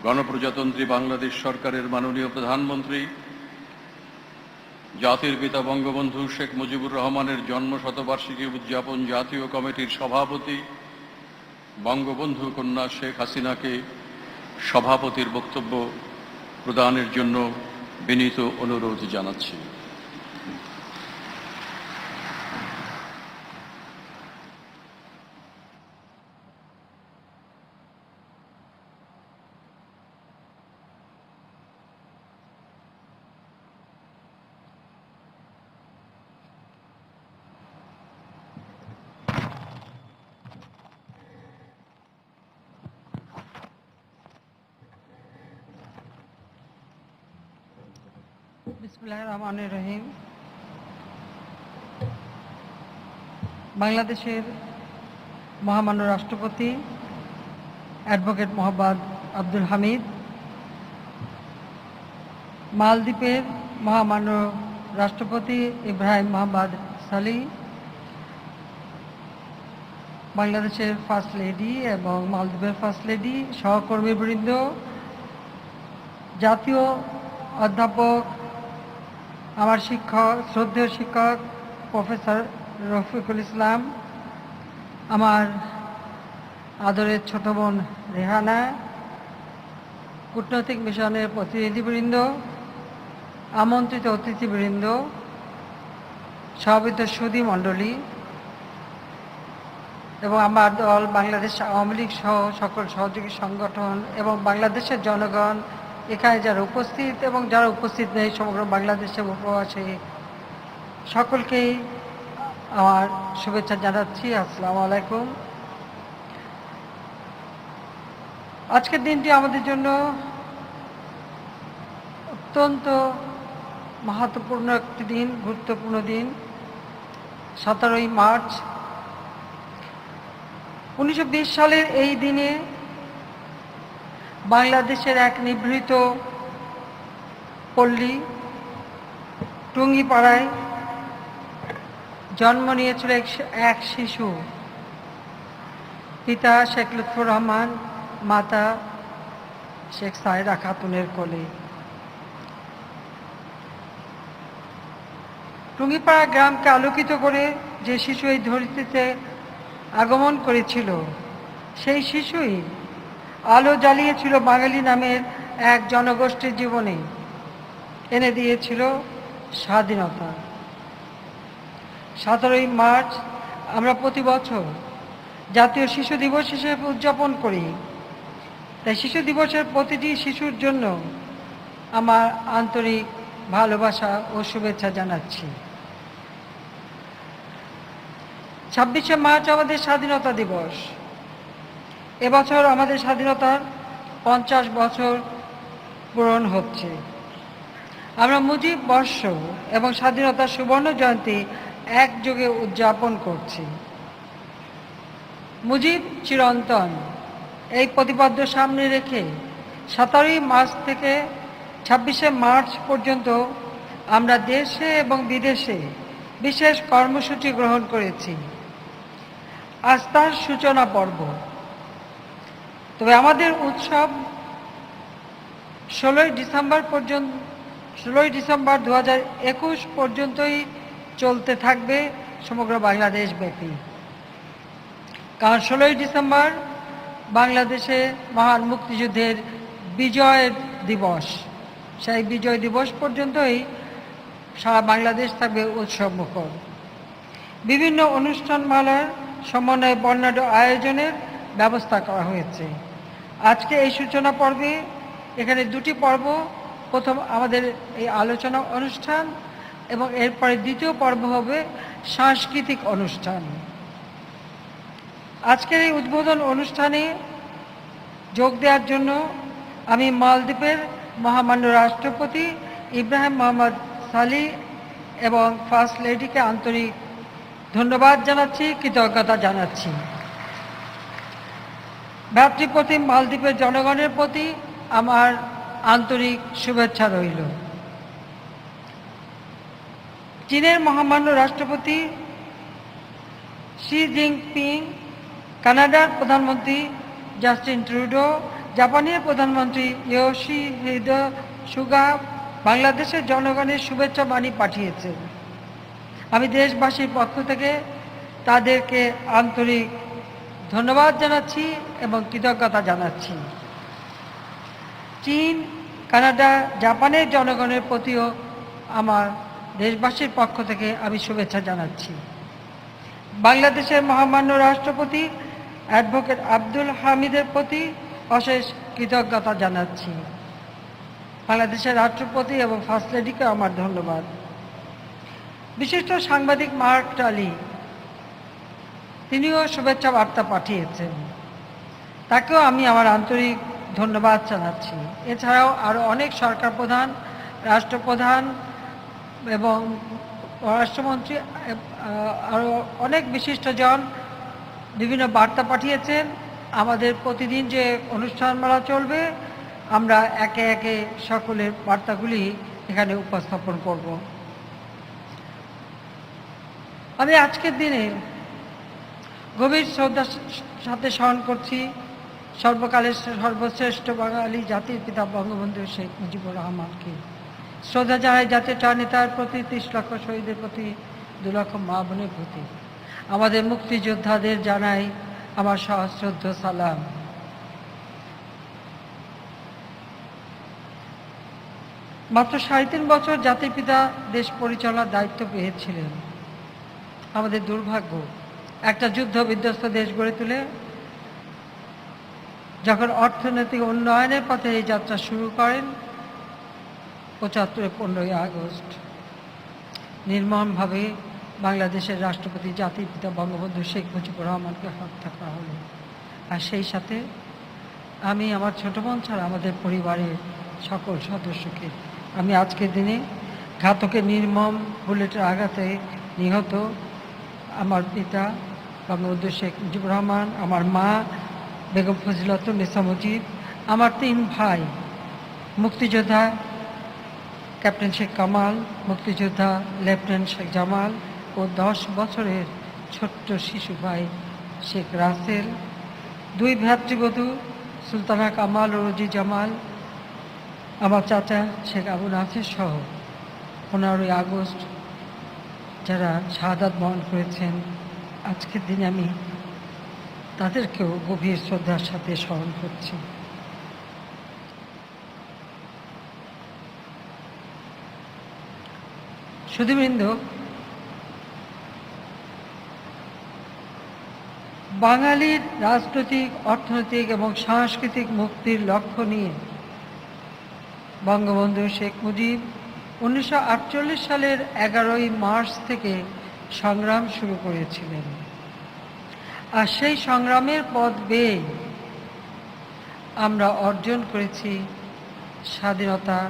গণপ্রজাতন্ত্রী বাংলাদেশ সরকারের মাননীয় প্রধানমন্ত্রী, জাতির পিতা বঙ্গবন্ধু শেখ মুজিবুর রহমানের জন্মশতবার্ষিকী উদযাপন জাতীয় কমিটির সভাপতি বঙ্গবন্ধু কন্যা শেখ হাসিনাকে সভাপতির বক্তব্য প্রদানের জন্য বিনীত অনুরোধ জানাচ্ছি। বিসমিল্লাহির রহমানির রহিম। বাংলাদেশের মহামান্য রাষ্ট্রপতি অ্যাডভোকেট মোহাম্মদ আব্দুল হামিদ, মালদ্বীপের মহামান্য রাষ্ট্রপতি ইব্রাহিম মোহাম্মদ সালি, বাংলাদেশের ফার্স্ট লেডি এবং মালদ্বীপের ফার্স্ট লেডি, সহকর্মীবৃন্দ, জাতীয় অধ্যাপক, আমার শিক্ষক, শ্রদ্ধেয় শিক্ষক প্রফেসর রফিকুল ইসলাম, আমার আদরের ছোট বোন রেহানা, কূটনৈতিক মিশনের প্রতিনিধিবৃন্দ, আমন্ত্রিত অতিথিবৃন্দ, সমবেত সুধী মণ্ডলী, এবং আমার দল বাংলাদেশ আওয়ামী লীগ সহ সকল সহযোগী সংগঠন এবং বাংলাদেশের জনগণ এখানে যারা উপস্থিত এবং যারা উপস্থিত নেই সমগ্র বাংলাদেশের উপবাসী সকলকেই আমার শুভেচ্ছা জানাচ্ছি। আসসালামু আলাইকুম। আজকের দিনটি আমাদের জন্য অত্যন্ত মহত্বপূর্ণ একটি দিন, গুরুত্বপূর্ণ দিন। 17ই মার্চ 1920 সালের এই দিনে বাংলাদেশের এক নিভৃত পল্লী টুঙ্গিপাড়ায় জন্ম নিয়েছিল এক শিশু, পিতা শেখ লুৎফর রহমান, মাতা শেখ সাহেরা খাতুনের কোলে। টুঙ্গিপাড়া গ্রামকে আলোকিত করে যে শিশু এই ধরিত্রীতে আগমন করেছিল, সেই শিশুই আলো জ্বালিয়েছিল বাঙালি নামের এক জনগোষ্ঠীর জীবনে, এনে দিয়েছিল স্বাধীনতা। 17ই মার্চ আমরা প্রতি বছর জাতীয় শিশু দিবস হিসেবে উদযাপন করি। তাই শিশু দিবসের প্রতিটি শিশুর জন্য আমার আন্তরিক ভালোবাসা ও শুভেচ্ছা জানাচ্ছি। 26শে মার্চ আমাদের স্বাধীনতা দিবস। এবছর আমাদের স্বাধীনতার 50 বছর পূরণ হচ্ছে। আমরা মুজিব বর্ষ এবং স্বাধীনতার সুবর্ণ জয়ন্তী একযোগে উদযাপন করছি। মুজিব চিরন্তন এই প্রতিপাদ্য সামনে রেখে 17ই মার্চ থেকে 26শে মার্চ পর্যন্ত আমরা দেশে এবং বিদেশে বিশেষ কর্মসূচি গ্রহণ করেছি। আস্থার সূচনা পর্ব। তবে আমাদের উৎসব 16ই ডিসেম্বর 2021 পর্যন্তই চলতে থাকবে সমগ্র বাংলাদেশ ব্যাপী। কারণ 16ই ডিসেম্বর বাংলাদেশে মহান মুক্তিযুদ্ধের বিজয় দিবস। সেই বিজয় দিবস পর্যন্তই সারা বাংলাদেশ থাকবে উৎসব মুখর। বিভিন্ন অনুষ্ঠানমালার সমন্বয়ে বর্ণাঢ্য আয়োজনের ব্যবস্থা করা হয়েছে। আজকে এই সূচনা পর্বে এখানে দুটি পর্ব, প্রথম আমাদের এই আলোচনা অনুষ্ঠান এবং এরপরে দ্বিতীয় পর্ব হবে সাংস্কৃতিক অনুষ্ঠান। আজকের এই উদ্বোধন অনুষ্ঠানে যোগ দেওয়ার জন্য আমি মালদ্বীপের মহামান্য রাষ্ট্রপতি ইব্রাহিম মোহাম্মদ সালি এবং ফার্স্ট লেডিকে আন্তরিক ধন্যবাদ জানাচ্ছি, কৃতজ্ঞতা জানাচ্ছি। ভ্রাতৃপ্রতিম মালদ্বীপের জনগণের প্রতি আমার আন্তরিক শুভেচ্ছা রইল। চীনের মহামান্য রাষ্ট্রপতি শি জিনপিং, কানাডার প্রধানমন্ত্রী জাস্টিন ট্রুডো, জাপানের প্রধানমন্ত্রী ইয়োশিহিদে সুগা বাংলাদেশের জনগণের শুভেচ্ছা বাণী পাঠিয়েছেন। আমি দেশবাসীর পক্ষ থেকে তাদেরকে আন্তরিক ধন্যবাদ জানাচ্ছি এবং কৃতজ্ঞতা জানাচ্ছি। চীন, কানাডা, জাপানের জনগণের প্রতিও আমার দেশবাসীর পক্ষ থেকে আমি শুভেচ্ছা জানাচ্ছি। বাংলাদেশের মহামান্য রাষ্ট্রপতি অ্যাডভোকেট আব্দুল হামিদের প্রতি অশেষ কৃতজ্ঞতা জানাচ্ছি। বাংলাদেশের রাষ্ট্রপতি এবং ফার্স্ট লেডিকে আমার ধন্যবাদ। বিশিষ্ট সাংবাদিক মার্ক টালি, তিনিও শুভেচ্ছা বার্তা পাঠিয়েছেন, তাকেও আমি আমার আন্তরিক ধন্যবাদ জানাচ্ছি। এছাড়াও আরও অনেক সরকার প্রধান, রাষ্ট্রপ্রধান এবং পররাষ্ট্রমন্ত্রী, আরও অনেক বিশিষ্টজন বিভিন্ন বার্তা পাঠিয়েছেন। আমাদের প্রতিদিন যে অনুষ্ঠানমালা চলবে, আমরা একে একে সকলের বার্তাগুলি এখানে উপস্থাপন করব। আমি আজকের দিনে গভীর শ্রদ্ধার সাথে স্মরণ করছি সর্বকালের সর্বশ্রেষ্ঠ বাঙালি জাতির পিতা বঙ্গবন্ধু শেখ মুজিবুর রহমানকে। শ্রদ্ধা জানাই জাতীয় নেতার প্রতি, 30 লক্ষ শহীদের প্রতি, 2 লক্ষ মা বোনের প্রতি। আমাদের মুক্তিযোদ্ধাদের জানাই আমার সশ্রদ্ধ সালাম। মাত্র 3.5 বছর জাতির পিতা দেশ পরিচালনার দায়িত্ব পেয়েছিলেন। আমাদের দুর্ভাগ্য একটা যুদ্ধ বিধ্বস্ত দেশ গড়ে তুলে যখন অর্থনৈতিক উন্নয়নের পথে এই যাত্রা শুরু করেন ৭৫ 15ই আগস্ট নির্মমভাবে বাংলাদেশের রাষ্ট্রপতি জাতির পিতা বঙ্গবন্ধু শেখ মুজিবুর রহমানকে হত্যা করা হলো। আর সেই সাথে আমি আমার ছোট বোন ছাড়া আমাদের পরিবারের সকল সদস্যকে আমি আজকের দিনে ঘাতকের নির্মম বুলেটের আঘাতে নিহত আমার পিতা বঙ্গবন্ধু শেখ মুজিবুর রহমান, আমার মা বেগম ফজিলাতুন্নেসা মুজিব, আমার 3 ভাই মুক্তিযোদ্ধা ক্যাপ্টেন শেখ কামাল, মুক্তিযোদ্ধা লেফটেন্যান্ট শেখ জামাল ও 10 বছরের ছোট্ট শিশু ভাই শেখ রাসেল, 2 ভ্রাতৃবধূ সুলতানা কামাল ও রোজি জামাল, আমার চাচা শেখ আবু নাসির সহ 15ই আগস্ট যারা শাহাদাত বরণ করেছেন, আজকের দিনে আমি তাদেরকেও গভীর শ্রদ্ধার সাথে স্মরণ করছি। সুধীবৃন্দ, বাঙালির রাজনৈতিক, অর্থনৈতিক এবং সাংস্কৃতিক মুক্তির লক্ষ্য নিয়ে বঙ্গবন্ধু শেখ মুজিব 1948 সালের 11ই মার্চ থেকে সংগ্রাম শুরু করেছিলেন। আর সেই সংগ্রামের পথ বেয়ে আমরা অর্জন করেছি স্বাধীনতা,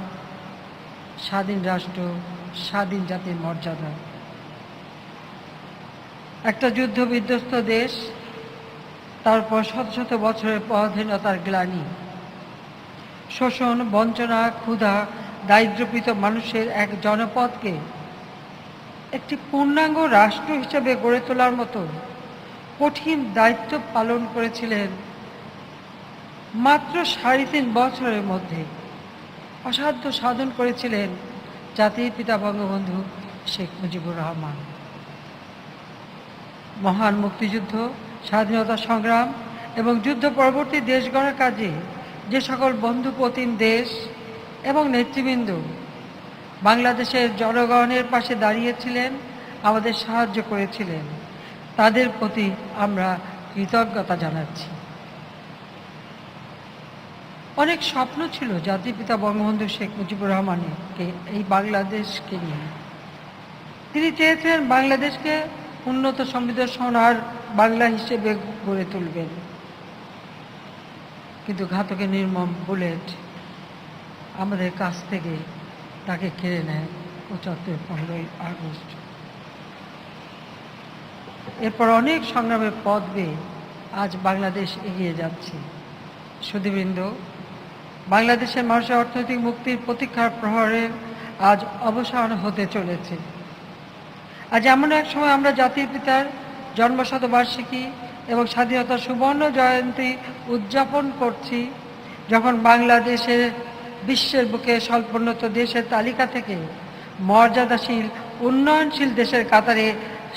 স্বাধীন রাষ্ট্র, স্বাধীন জাতির মর্যাদা। একটা যুদ্ধ বিধ্বস্ত দেশ, তারপর শত শত বছরের পরাধীনতার গ্লানি, শোষণ, বঞ্চনা, ক্ষুধা, দারিদ্র্যপীড়িত মানুষের এক জনপদকে একটি পূর্ণাঙ্গ রাষ্ট্র হিসেবে গড়ে তোলার মতো কঠিন দায়িত্ব পালন করেছিলেন মাত্র 3.5 বছরের মধ্যে। অসাধ্য সাধন করেছিলেন জাতির পিতা বঙ্গবন্ধু শেখ মুজিবুর রহমান। মহান মুক্তিযুদ্ধ, স্বাধীনতা সংগ্রাম এবং যুদ্ধ পরবর্তী দেশ গড়ার কাজে যে সকল বন্ধুপ্রতিম দেশ এবং নেতৃবৃন্দ বাংলাদেশের জনগণের পাশে দাঁড়িয়েছিলেন, আমাদের সাহায্য করেছিলেন, তাদের প্রতি আমরা কৃতজ্ঞতা জানাচ্ছি। অনেক স্বপ্ন ছিল জাতির পিতা বঙ্গবন্ধু শেখ মুজিবুর রহমানের এই বাংলাদেশকে নিয়ে। তিনি চেয়েছিলেন বাংলাদেশকে উন্নত সমৃদ্ধ সোনার বাংলা হিসেবে গড়ে তুলবেন, কিন্তু ঘাতকের নির্মম বুলেট আমাদের কাছ থেকে তাকে কেড়ে নেয় ৭৫ 15ই আগস্ট। এরপর অনেক সংগ্রামের পথ বেয়ে আজ বাংলাদেশ এগিয়ে যাচ্ছে। সুধীবৃন্দ, বাংলাদেশের মানুষের অর্থনৈতিক মুক্তির প্রতীক্ষার প্রহরের আজ অবসান হতে চলেছে। আজ এমন এক সময় আমরা জাতির পিতার জন্মশতবার্ষিকী এবং স্বাধীনতার সুবর্ণ জয়ন্তী উদযাপন করছি, যখন বাংলাদেশের বিশ্বের বুকে স্বল্পোন্নত দেশের তালিকা থেকে মর্যাদাশীল উন্নয়নশীল দেশের কাতারে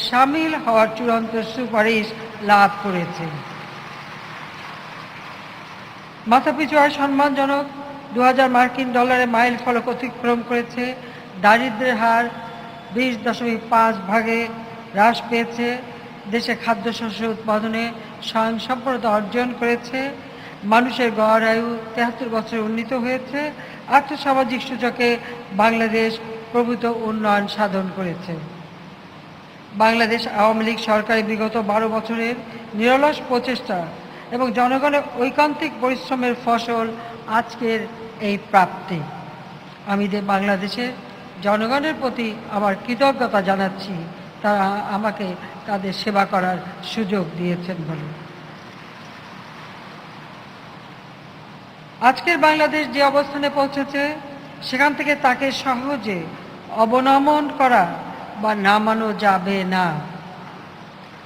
সামিল হওয়ার চূড়ান্ত সুপারিশ লাভ করেছে। মাথাপিছু আয় সম্মানজনক 2000 মার্কিন ডলারের মাইল ফলক অতিক্রম করেছে। দারিদ্র্যের হার 20.5 ভাগে হ্রাস পেয়েছে। দেশে খাদ্যশস্য উৎপাদনে স্বয়ংসম্পূর্ণতা অর্জন করেছে। মানুষের গড় আয়ু 73 বছরে উন্নীত হয়েছে। আর্থসামাজিক সূচকে বাংলাদেশ প্রভূত উন্নয়ন সাধন করেছে। বাংলাদেশ আওয়ামী লীগ সরকারের বিগত 12 বছরের নিরলস প্রচেষ্টা এবং জনগণের ঐকান্তিক পরিশ্রমের ফসল আজকের এই প্রাপ্তি। আমি বাংলাদেশের জনগণের প্রতি আমার কৃতজ্ঞতা জানাচ্ছি, তারা আমাকে তাদের সেবা করার সুযোগ দিয়েছেন বলে। আজকের বাংলাদেশ যে অবস্থানে পৌঁছেছে, সেখান থেকে তাকে সহজে অবনমন করা বা নামানো যাবে না।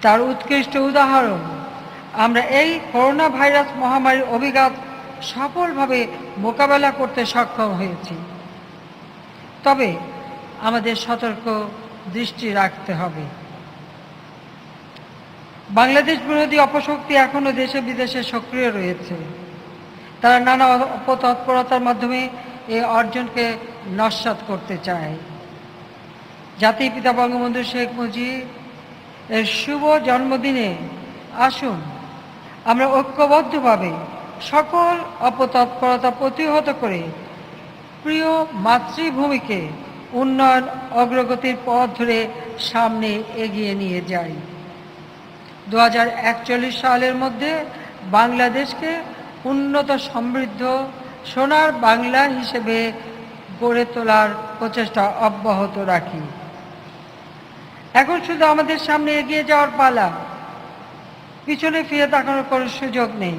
তার উৎকৃষ্ট উদাহরণ আমরা এই করোনা ভাইরাস মহামারীর অভিঘাত সফলভাবে মোকাবেলা করতে সক্ষম হয়েছি। তবে আমাদের সতর্ক দৃষ্টি রাখতে হবে। বাংলাদেশ বিরোধী অপশক্তি এখনো দেশে বিদেশে সক্রিয় রয়েছে। তারা নানা অপতৎপরতার মাধ্যমে এই অর্জনকে নস্যাৎ করতে চায়। জাতির পিতা বঙ্গবন্ধু শেখ মুজিব এর শুভ জন্মদিনে আসুন আমরা ঐক্যবদ্ধভাবে সকল অপতৎপরতা প্রতিহত করে প্রিয় মাতৃভূমিকে উন্নয়ন অগ্রগতির পথ ধরে সামনে এগিয়ে নিয়ে যাই। 2041 সালের মধ্যে বাংলাদেশকে উন্নত সমৃদ্ধ সোনার বাংলা হিসেবে গড়ে তোলার প্রচেষ্টা অব্যাহত রাখি। এখন শুধু আমাদের সামনে এগিয়ে যাওয়ার পালা, পিছনে ফিরে তাকানোর কোনো সুযোগ নেই।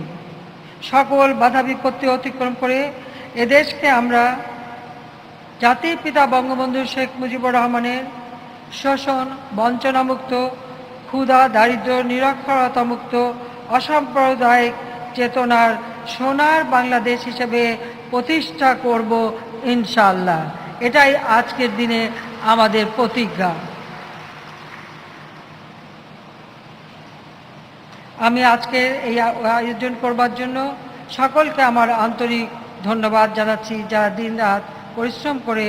সকল বাধা বিপত্তি অতিক্রম করে এদেশকে আমরা জাতির পিতা বঙ্গবন্ধু শেখ মুজিবুর রহমানের শোষণ বঞ্চনামুক্ত, ক্ষুধা দারিদ্র্য নিরক্ষরতামুক্ত অসাম্প্রদায়িক চেতনার সোনার বাংলাদেশ হিসেবে প্রতিষ্ঠা করব ইনশাআল্লাহ। এটাই আজকের দিনে আমাদের প্রতিজ্ঞা। আমি আজকে এই আয়োজন করবার জন্য সকলকে আমার আন্তরিক ধন্যবাদ জানাচ্ছি, যারা দিনরাত পরিশ্রম করে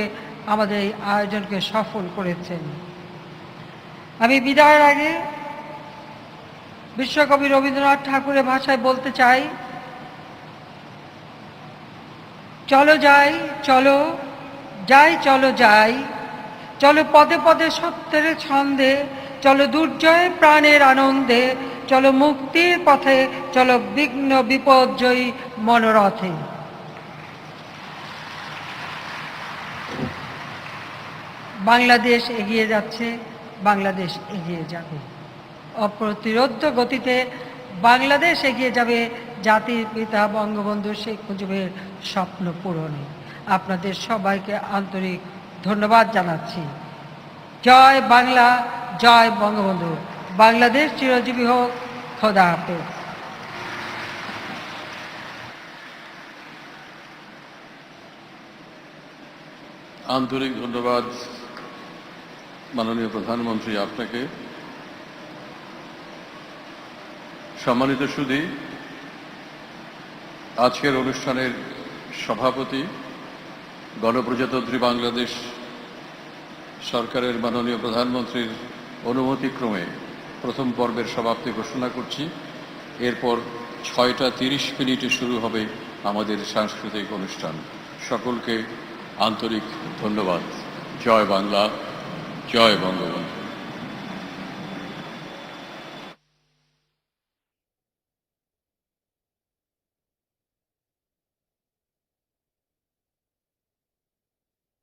আমাদের এই আয়োজনকে সফল করেছেন। আমি বিদায়ের আগে বিশ্বকবি রবীন্দ্রনাথ ঠাকুরের ভাষায় বলতে চাই, চলো যাই চলো যাই চলো যাই, চলো পদে পদে সত্যের ছন্দে, চলো দুর্জয় প্রাণের আনন্দে, চলো মুক্তির পথে, চলো বিঘ্ন বিপর্যয়ী মনোরথে। বাংলাদেশ এগিয়ে যাচ্ছে, বাংলাদেশ এগিয়ে যাবে। অপ্রতিরোধ্য গতিতে বাংলাদেশ এগিয়ে যাবে জাতির পিতা বঙ্গবন্ধু শেখ মুজিবের স্বপ্ন পূরণে। আপনাদের সবাইকে আন্তরিক ধন্যবাদ জানাচ্ছি। জয় বাংলা, জয় বঙ্গবন্ধু। বাংলাদেশ চিরজীবী হোক। খোদা হাফেজ। আন্তরিক ধন্যবাদ মাননীয় প্রধানমন্ত্রী আপনাকে। সম্মানিত সুধী, আজকের অনুষ্ঠানের সভাপতি গণপ্রজাতন্ত্রী বাংলাদেশ সরকারের মাননীয় প্রধানমন্ত্রীর অনুমতিক্রমে প্রথম পর্বের সমাপ্তি ঘোষণা করছি। এরপর 6:30 শুরু হবে আমাদের সাংস্কৃতিক অনুষ্ঠান। সকলকে আন্তরিক ধন্যবাদ। জয় বাংলা, জয় বঙ্গবন্ধু।